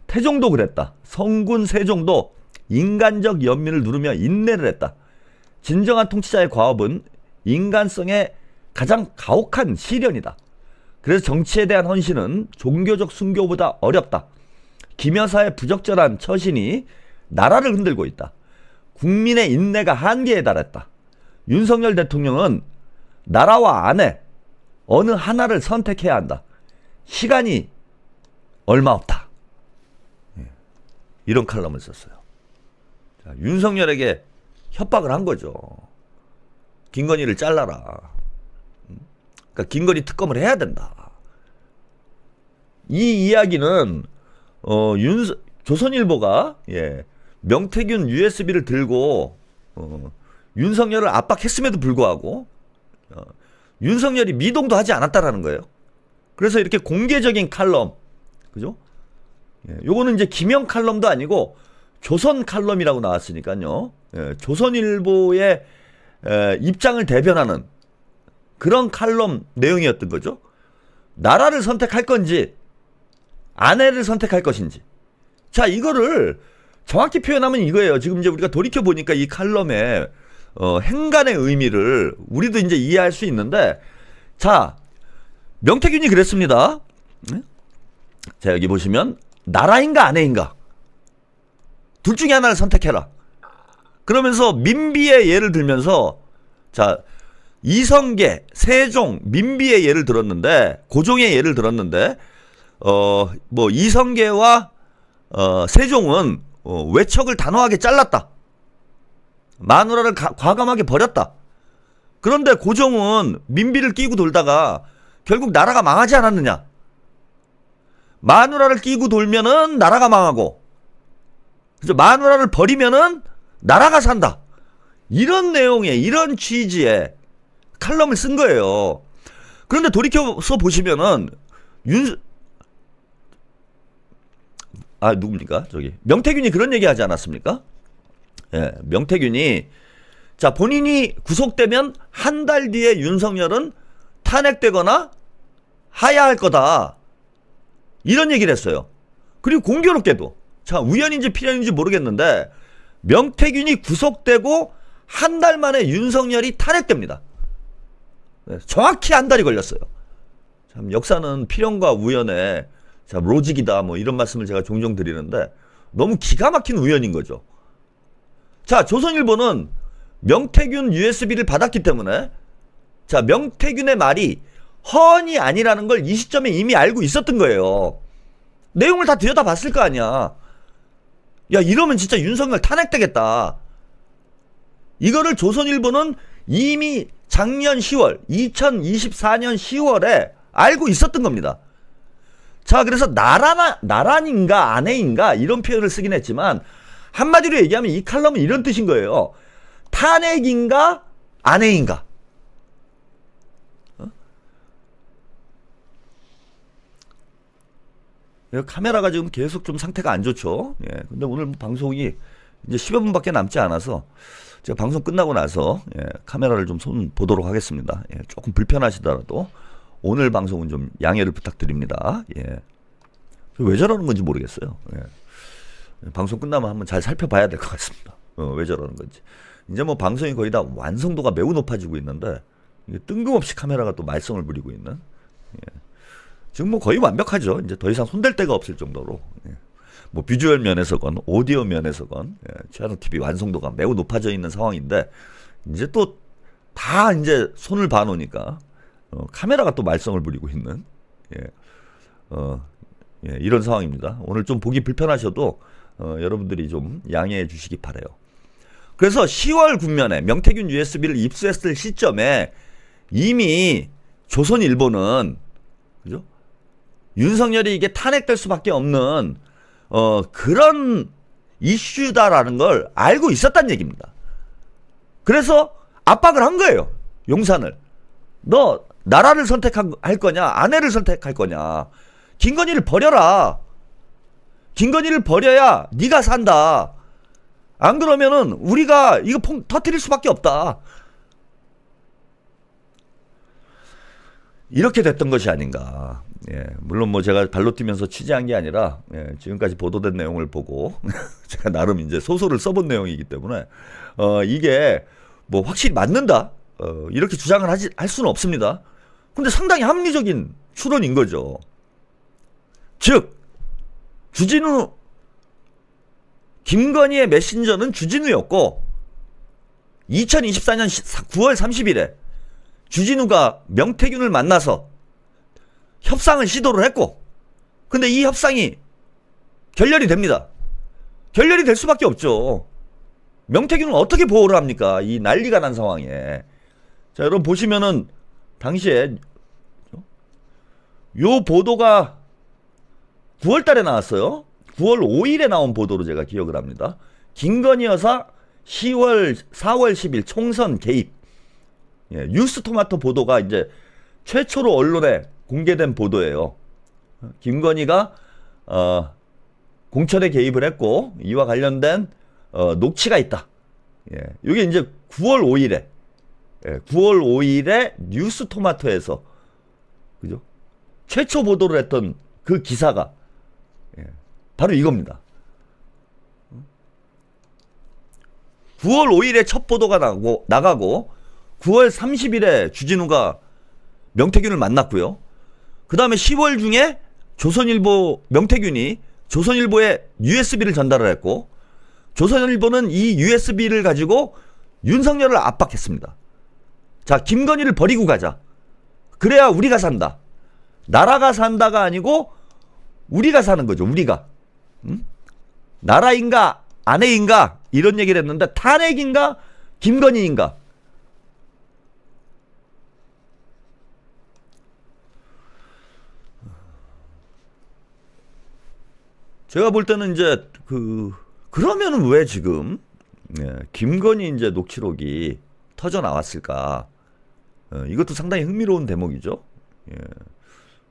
태종도 그랬다. 성군 세종도 인간적 연민을 누르며 인내를 했다. 진정한 통치자의 과업은 인간성의 가장 가혹한 시련이다. 그래서 정치에 대한 헌신은 종교적 순교보다 어렵다. 김여사의 부적절한 처신이 나라를 흔들고 있다. 국민의 인내가 한계에 달했다. 윤석열 대통령은 나라와 아내 어느 하나를 선택해야 한다. 시간이 얼마 없다. 이런 칼럼을 썼어요. 자, 윤석열에게 협박을 한 거죠. 김건희를 잘라라. 그러니까 김건희 특검을 해야 된다. 이 이야기는 조선일보가 명태균 USB를 들고 윤석열을 압박했음에도 불구하고 윤석열이 미동도 하지 않았다라는 거예요. 그래서 이렇게 공개적인 칼럼, 그죠? 요거는 이제 김영 칼럼도 아니고 조선 칼럼이라고 나왔으니까요. 조선일보의 입장을 대변하는 그런 칼럼 내용이었던 거죠. 나라를 선택할 건지 아내를 선택할 것인지. 자, 이거를 정확히 표현하면 이거예요. 지금 이제 우리가 돌이켜 보니까 이 칼럼의 행간의 의미를 우리도 이제 이해할 수 있는데, 자, 명태균이 그랬습니다. 자, 여기 보시면 나라인가 아내인가 둘 중에 하나를 선택해라. 그러면서 민비의 예를 들면서 자, 이성계, 세종, 민비의 예를 들었는데, 고종의 예를 들었는데, 뭐 이성계와 세종은 외척을 단호하게 잘랐다. 마누라를 과감하게 버렸다. 그런데 고종은 민비를 끼고 돌다가 결국 나라가 망하지 않았느냐. 마누라를 끼고 돌면은 나라가 망하고, 그래서 마누라를 버리면은 나라가 산다. 이런 내용의, 이런 취지의 칼럼을 쓴 거예요. 그런데 돌이켜서 보시면은 누굽니까? 저기 명태균이 그런 얘기 하지 않았습니까? 명태균이 자, 본인이 구속되면 한 달 뒤에 윤석열은 탄핵되거나 하야할 거다. 이런 얘기를 했어요. 그리고 공교롭게도 자, 우연인지 필연인지 모르겠는데 명태균이 구속되고 한 달 만에 윤석열이 탄핵됩니다. 정확히 한 달이 걸렸어요. 참 역사는 필연과 우연의 자, 로직이다 뭐 이런 말씀을 제가 종종 드리는데 너무 기가 막힌 우연인 거죠. 자, 조선일보는 명태균 USB를 받았기 때문에 자, 명태균의 말이 허언이 아니라는 걸 이 시점에 이미 알고 있었던 거예요. 내용을 다 들여다봤을 거 아니야. 야, 이러면 진짜 윤석열 탄핵되겠다. 이거를 조선일보는 이미 작년 10월 2024년 10월에 알고 있었던 겁니다. 자, 그래서 나란인가 아내인가 이런 표현을 쓰긴 했지만 한마디로 얘기하면 이 칼럼은 이런 뜻인 거예요. 탄핵인가 아내인가. 카메라가 지금 계속 좀 상태가 안 좋죠. 예. 근데 오늘 방송이 이제 10여 분밖에 남지 않아서 제가 방송 끝나고 나서 카메라를 좀 손 보도록 하겠습니다. 예. 조금 불편하시더라도 오늘 방송은 좀 양해를 부탁드립니다. 예. 왜 저러는 건지 모르겠어요. 예. 방송 끝나면 한번 잘 살펴봐야 될 것 같습니다. 왜 저러는 건지. 이제 뭐 방송이 거의 다 완성도가 매우 높아지고 있는데 이게 뜬금없이 카메라가 또 말썽을 부리고 있는. 예. 지금 뭐 거의 완벽하죠. 이제 더 이상 손댈 데가 없을 정도로. 예. 뭐 비주얼 면에서건 오디오 면에서건 최한욱 TV 완성도가 매우 높아져 있는 상황인데 이제 또 다 이제 손을 봐놓으니까 카메라가 또 말썽을 부리고 있는 이런 상황입니다. 오늘 좀 보기 불편하셔도 여러분들이 좀 양해해 주시기 바라요. 그래서 10월 국면에 명태균 USB를 입수했을 시점에 이미 조선일보는 그죠? 윤석열이 이게 탄핵될 수밖에 없는 그런 이슈다라는 걸 알고 있었단 얘기입니다. 그래서 압박을 한 거예요. 용산을. 너 나라를 선택할 거냐 아내를 선택할 거냐. 김건희를 버려라. 김건희를 버려야 네가 산다. 안 그러면은 우리가 이거 터뜨릴 수밖에 없다. 이렇게 됐던 것이 아닌가. 예, 물론 뭐 제가 발로 뛰면서 취재한 게 아니라 지금까지 보도된 내용을 보고 제가 나름 이제 소설을 써본 내용이기 때문에 이게 뭐 확실히 맞는다 이렇게 주장을 할 수는 없습니다. 근데 상당히 합리적인 추론인 거죠. 즉 주진우 김건희의 메신저는 주진우였고 2024년 9월 30일에 주진우가 명태균을 만나서 협상을 시도를 했고 근데 이 협상이 결렬이 됩니다. 결렬이 될 수밖에 없죠. 명태균은 어떻게 보호를 합니까? 이 난리가 난 상황에. 자, 여러분 보시면은 당시에 요 보도가 9월 달에 나왔어요. 9월 5일에 나온 보도로 제가 기억을 합니다. 김건희 여사 4월 10일 총선 개입. 예, 뉴스토마토 보도가 이제 최초로 언론에 공개된 보도예요. 김건희가 공천에 개입을 했고 이와 관련된 녹취가 있다. 예, 이게 이제 9월 5일에 9월 5일에 뉴스토마토에서 그죠? 최초 보도를 했던 그 기사가 바로 이겁니다. 9월 5일에 첫 보도가 나가고 9월 30일에 주진우가 명태균을 만났고요. 그 다음에 10월 중에 조선일보 명태균이 조선일보에 USB를 전달을 했고 조선일보는 이 USB를 가지고 윤석열을 압박했습니다. 자, 김건희를 버리고 가자. 그래야 우리가 산다. 나라가 산다가 아니고 우리가 사는 거죠. 우리가. 나라인가 아내인가 이런 얘기를 했는데 탄핵인가 김건희인가. 제가 볼 때는 이제 그러면은 왜 지금 김건희 이제 녹취록이 터져 나왔을까? 이것도 상당히 흥미로운 대목이죠.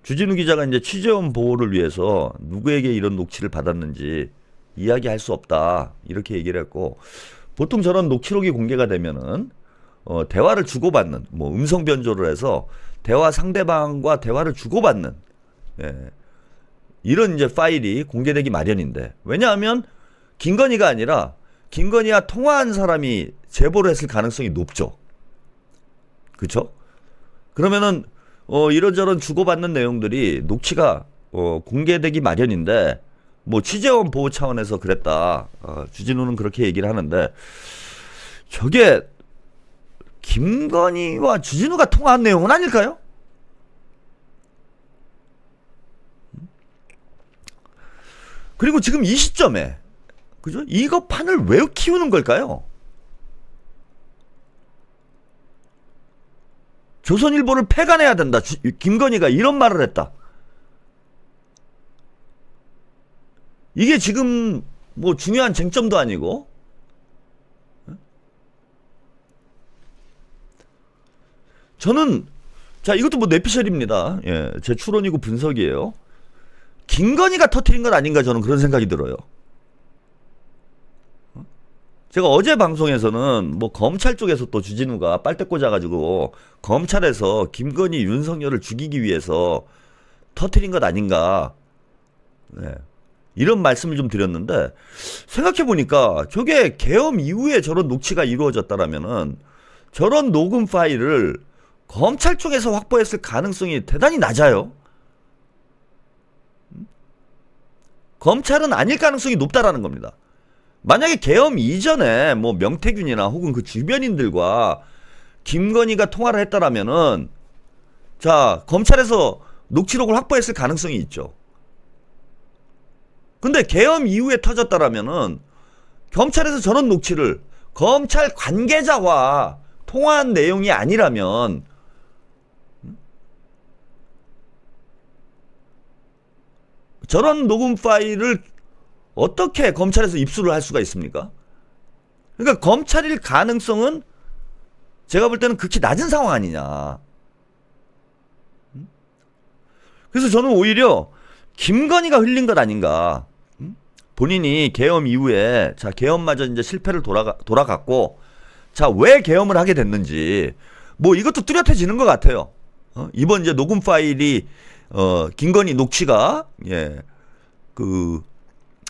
주진우 기자가 이제 취재원 보호를 위해서 누구에게 이런 녹취를 받았는지 이야기할 수 없다 이렇게 얘기를 했고 보통 저런 녹취록이 공개가 되면은 대화를 주고받는 뭐 음성 변조를 해서 대화 상대방과 대화를 주고받는 이런 이제 파일이 공개되기 마련인데 왜냐하면 김건희가 아니라 김건희와 통화한 사람이 제보를 했을 가능성이 높죠. 그렇죠? 그러면은 이런저런 주고받는 내용들이 녹취가 공개되기 마련인데 뭐 취재원 보호 차원에서 그랬다. 주진우는 그렇게 얘기를 하는데 저게 김건희와 주진우가 통화한 내용은 아닐까요? 그리고 지금 이 시점에 그죠? 이거 판을 왜 키우는 걸까요? 조선일보를 폐간해야 된다. 김건희가 이런 말을 했다. 이게 지금 뭐 중요한 쟁점도 아니고 저는 자 이것도 뭐 뇌피셜입니다. 예, 제 추론이고 분석이에요. 김건희가 터뜨린 건 아닌가 저는 그런 생각이 들어요. 제가 어제 방송에서는 뭐 검찰 쪽에서 또 주진우가 빨대 꽂아가지고 검찰에서 김건희 윤석열을 죽이기 위해서 터뜨린 것 아닌가 네. 이런 말씀을 좀 드렸는데 생각해보니까 저게 계엄 이후에 저런 녹취가 이루어졌다라면은 저런 녹음 파일을 검찰 쪽에서 확보했을 가능성이 대단히 낮아요. 검찰은 아닐 가능성이 높다라는 겁니다. 만약에 계엄 이전에 뭐 명태균이나 혹은 그 주변인들과 김건희가 통화를 했다라면은 자 검찰에서 녹취록을 확보했을 가능성이 있죠. 근데 계엄 이후에 터졌다라면은 검찰에서 저런 녹취를 검찰 관계자와 통화한 내용이 아니라면 저런 녹음 파일을 어떻게 검찰에서 입수를 할 수가 있습니까? 그러니까 검찰일 가능성은 제가 볼 때는 극히 낮은 상황 아니냐. 그래서 저는 오히려 김건희가 흘린 것 아닌가. 본인이 계엄 이후에 자 계엄마저 이제 실패를 돌아갔고 자 왜 계엄을 하게 됐는지 뭐 이것도 뚜렷해지는 것 같아요. 이번 이제 녹음 파일이 김건희 녹취가 예 그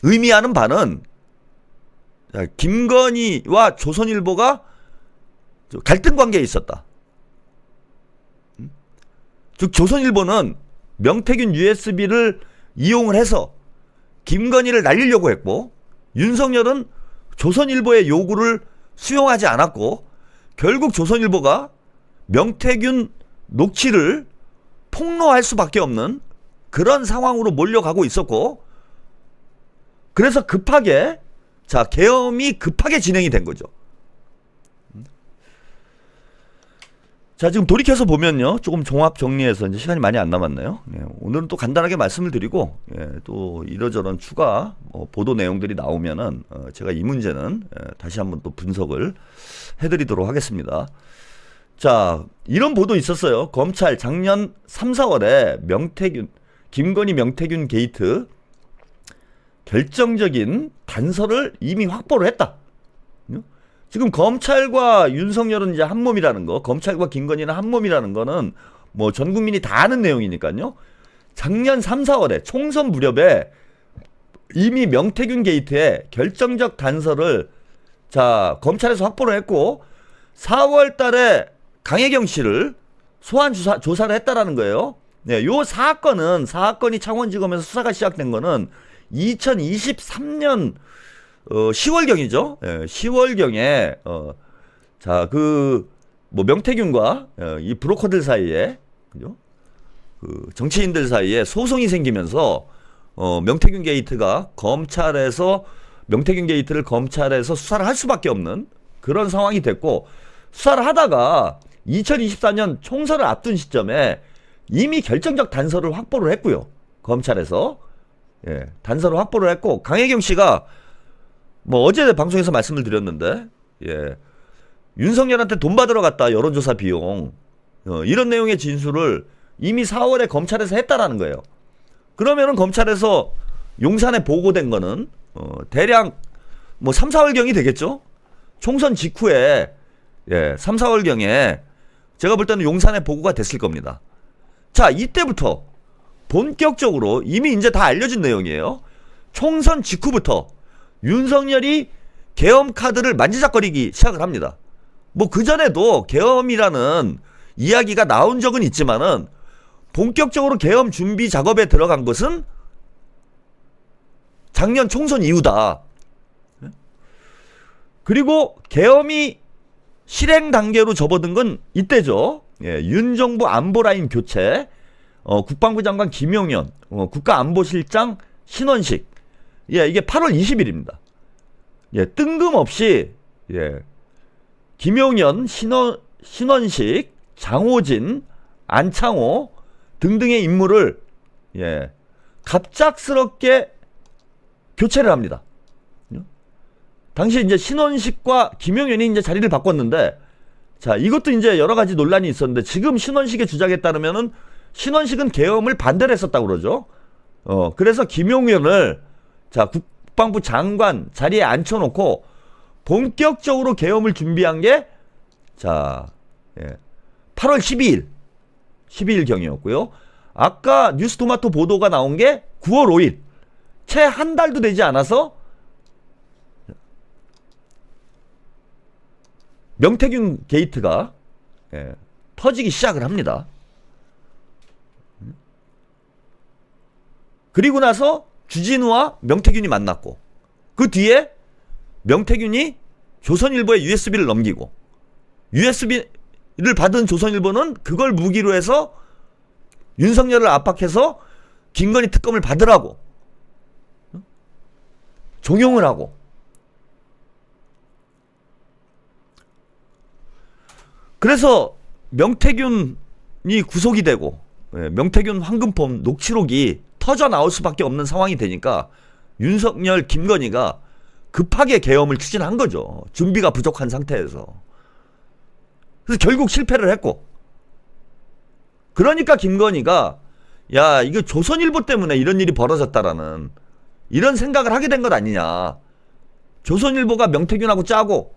의미하는 바는 자, 김건희와 조선일보가 갈등 관계에 있었다. 즉 조선일보는 명태균 USB를 이용을 해서 김건희를 날리려고 했고 윤석열은 조선일보의 요구를 수용하지 않았고 결국 조선일보가 명태균 녹취를 폭로할 수밖에 없는 그런 상황으로 몰려가고 있었고 그래서 급하게 자 계엄이 급하게 진행이 된 거죠. 자 지금 돌이켜서 보면요 조금 종합 정리해서 이제 시간이 많이 안 남았네요. 예, 오늘은 또 간단하게 말씀을 드리고 예, 또 이러저런 추가 보도 내용들이 나오면은 제가 이 문제는 다시 한번 또 분석을 해드리도록 하겠습니다. 자 이런 보도 있었어요. 검찰 작년 3, 4월에 김건희 명태균 게이트 결정적인 단서를 이미 확보를 했다. 지금 검찰과 윤석열은 이제 한 몸이라는 거, 검찰과 김건희는 한 몸이라는 거는 뭐 전 국민이 다 아는 내용이니까요. 작년 3, 4월에 총선 무렵에 이미 명태균 게이트에 결정적 단서를 자 검찰에서 확보를 했고 4월 달에 강혜경 씨를 소환 조사를 했다라는 거예요. 네, 요 사건이 창원지검에서 수사가 시작된 거는 2023년 10월경이죠. 예, 10월경에 자 그 뭐 명태균과 이 브로커들 사이에 그죠? 그 정치인들 사이에 소송이 생기면서 명태균 게이트가 명태균 게이트를 검찰에서 수사를 할 수밖에 없는 그런 상황이 됐고 수사를 하다가 2024년 총선을 앞둔 시점에 이미 결정적 단서를 확보를 했고요. 검찰에서 예, 단서를 확보를 했고 강혜경 씨가 뭐 어제 방송에서 말씀을 드렸는데 예, 윤석열한테 돈 받으러 갔다 여론조사 비용 이런 내용의 진술을 이미 4월에 검찰에서 했다라는 거예요. 그러면은 검찰에서 용산에 보고된 거는 대략 뭐 3, 4월경이 되겠죠. 총선 직후에 예, 3, 4월경에 제가 볼 때는 용산에 보고가 됐을 겁니다. 자 이때부터 본격적으로 이미 이제 다 알려진 내용이에요. 총선 직후부터 윤석열이 계엄 카드를 만지작거리기 시작을 합니다. 뭐 그전에도 계엄이라는 이야기가 나온 적은 있지만은 본격적으로 계엄 준비 작업에 들어간 것은 작년 총선 이후다. 그리고 계엄이 실행 단계로 접어든 건 이때죠. 예, 윤 정부 안보라인 교체, 국방부 장관 김용현, 국가안보실장 신원식. 예, 이게 8월 20일입니다. 예, 뜬금없이 예, 김용현, 신원식, 장호진, 안창호 등등의 인물을 예, 갑작스럽게 교체를 합니다. 당시 이제 신원식과 김용현이 이제 자리를 바꿨는데, 자, 이것도 이제 여러 가지 논란이 있었는데, 지금 신원식의 주장에 따르면은 신원식은 계엄을 반대를 했었다고 그러죠. 그래서 김용현을 자, 국방부 장관 자리에 앉혀놓고 본격적으로 계엄을 준비한 게 자, 예, 8월 12일 경이었고요. 아까 뉴스토마토 보도가 나온 게 9월 5일. 채 한 달도 되지 않아서 명태균 게이트가 예, 터지기 시작을 합니다. 그리고 나서 주진우와 명태균이 만났고, 그 뒤에 명태균이 조선일보에 USB를 넘기고, USB를 받은 조선일보는 그걸 무기로 해서 윤석열을 압박해서 김건희 특검을 받으라고 종용을 하고, 그래서 명태균이 구속이 되고 명태균 황금폰 녹취록이 터져 나올 수밖에 없는 상황이 되니까 윤석열, 김건희가 급하게 계엄을 추진한 거죠. 준비가 부족한 상태에서. 그래서 결국 실패를 했고, 그러니까 김건희가 야, 이거 조선일보 때문에 이런 일이 벌어졌다라는 이런 생각을 하게 된 것 아니냐. 조선일보가 명태균하고 짜고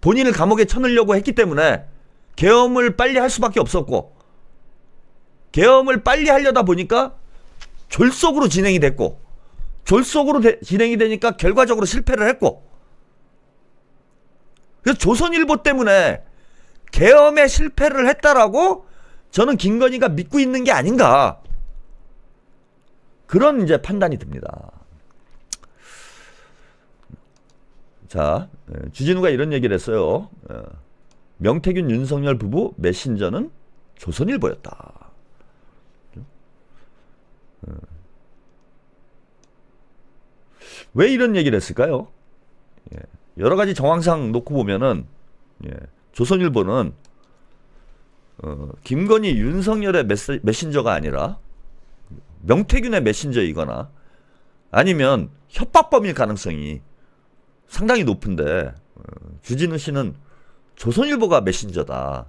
본인을 감옥에 쳐넣으려고 했기 때문에 계엄을 빨리 할 수밖에 없었고, 계엄을 빨리 하려다 보니까 졸속으로 진행이 됐고, 졸속으로 진행이 되니까 결과적으로 실패를 했고, 그래서 조선일보 때문에 계엄에 실패를 했다라고 저는 김건희가 믿고 있는 게 아닌가, 그런 이제 판단이 듭니다. 자, 주진우가 이런 얘기를 했어요. 명태균 윤석열 부부 메신저는 조선일보였다. 왜 이런 얘기를 했을까요? 여러 가지 정황상 놓고 보면은 조선일보는 김건희 윤석열의 메신저가 아니라 명태균의 메신저이거나 아니면 협박범일 가능성이 상당히 높은데, 주진우 씨는 조선일보가 메신저다,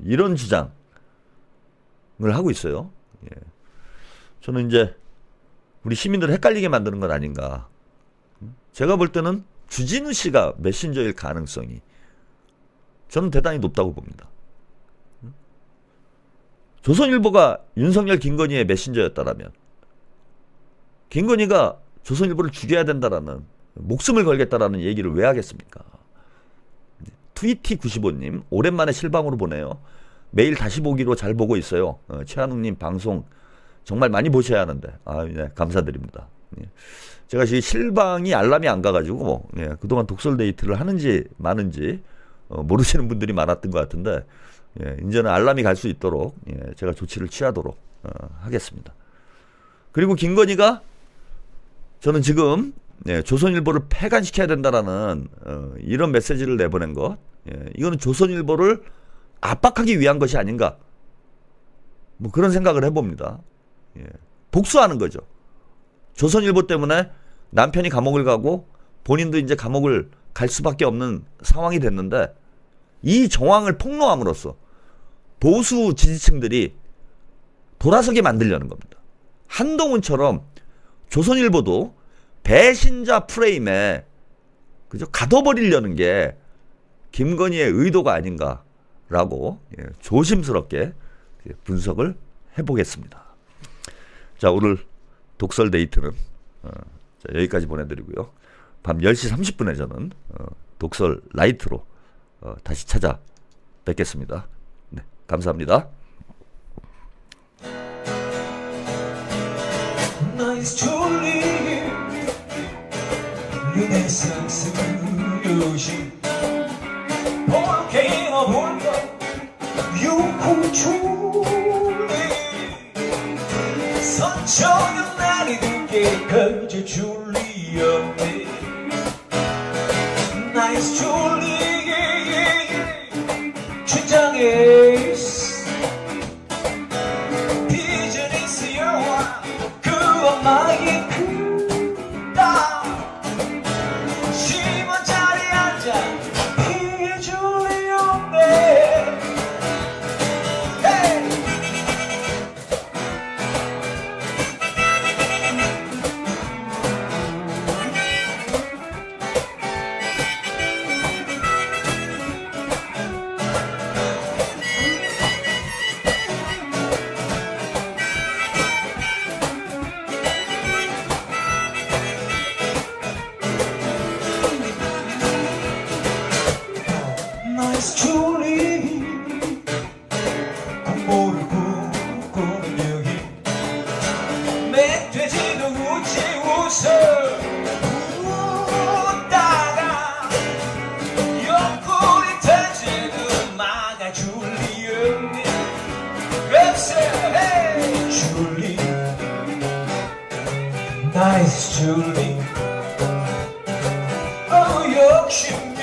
이런 주장을 하고 있어요. 저는 이제 우리 시민들을 헷갈리게 만드는 건 아닌가. 제가 볼 때는 주진우 씨가 메신저일 가능성이 저는 대단히 높다고 봅니다. 조선일보가 윤석열, 김건희의 메신저였다라면 김건희가 조선일보를 죽여야 된다라는, 목숨을 걸겠다라는 얘기를 왜 하겠습니까? 트위티95님 오랜만에 실방으로 보네요. 매일 다시 보기로 잘 보고 있어요. 최한웅님 방송 정말 많이 보셔야 하는데, 네, 감사드립니다. 제가 지금 실방이 알람이 안 가가지고 그동안 독설 데이트를 하는지 마는지 모르시는 분들이 많았던 것 같은데, 이제는 알람이 갈 수 있도록 제가 조치를 취하도록 하겠습니다. 그리고 김건희가 저는 지금 조선일보를 폐간시켜야 된다라는 이런 메시지를 내보낸 것, 이거는 조선일보를 압박하기 위한 것이 아닌가, 뭐 그런 생각을 해봅니다. 복수하는 거죠. 조선일보 때문에 남편이 감옥을 가고 본인도 이제 감옥을 갈 수밖에 없는 상황이 됐는데, 이 정황을 폭로함으로써 보수 지지층들이 돌아서게 만들려는 겁니다. 한동훈처럼 조선일보도 배신자 프레임에 그저 가둬버리려는 게 김건희의 의도가 아닌가라고 조심스럽게 분석을 해보겠습니다. 자, 오늘 독설 데이트는 여기까지 보내드리고요. 밤 10시 30분에 저는 독설 라이트로 다시 찾아뵙겠습니다. 네, 감사합니다. 나이스 줄리 르네상스 여신 볼케이노 볼까 유후 줄리 선천은 날이 들게 그저 줄리였네 나이스 줄리 춘장에 비즈니스 여왕 그 엄마의 크다 10원짜리 한잔 피해 줄리었네 hey! 나이스 줄리 국모를 꿈꾸는 여인 멧돼지도 웃지 웃어 웃다가 옆구리 터지는 마가 줄리였네 랩세 헤이 줄리 나이스 줄리 역시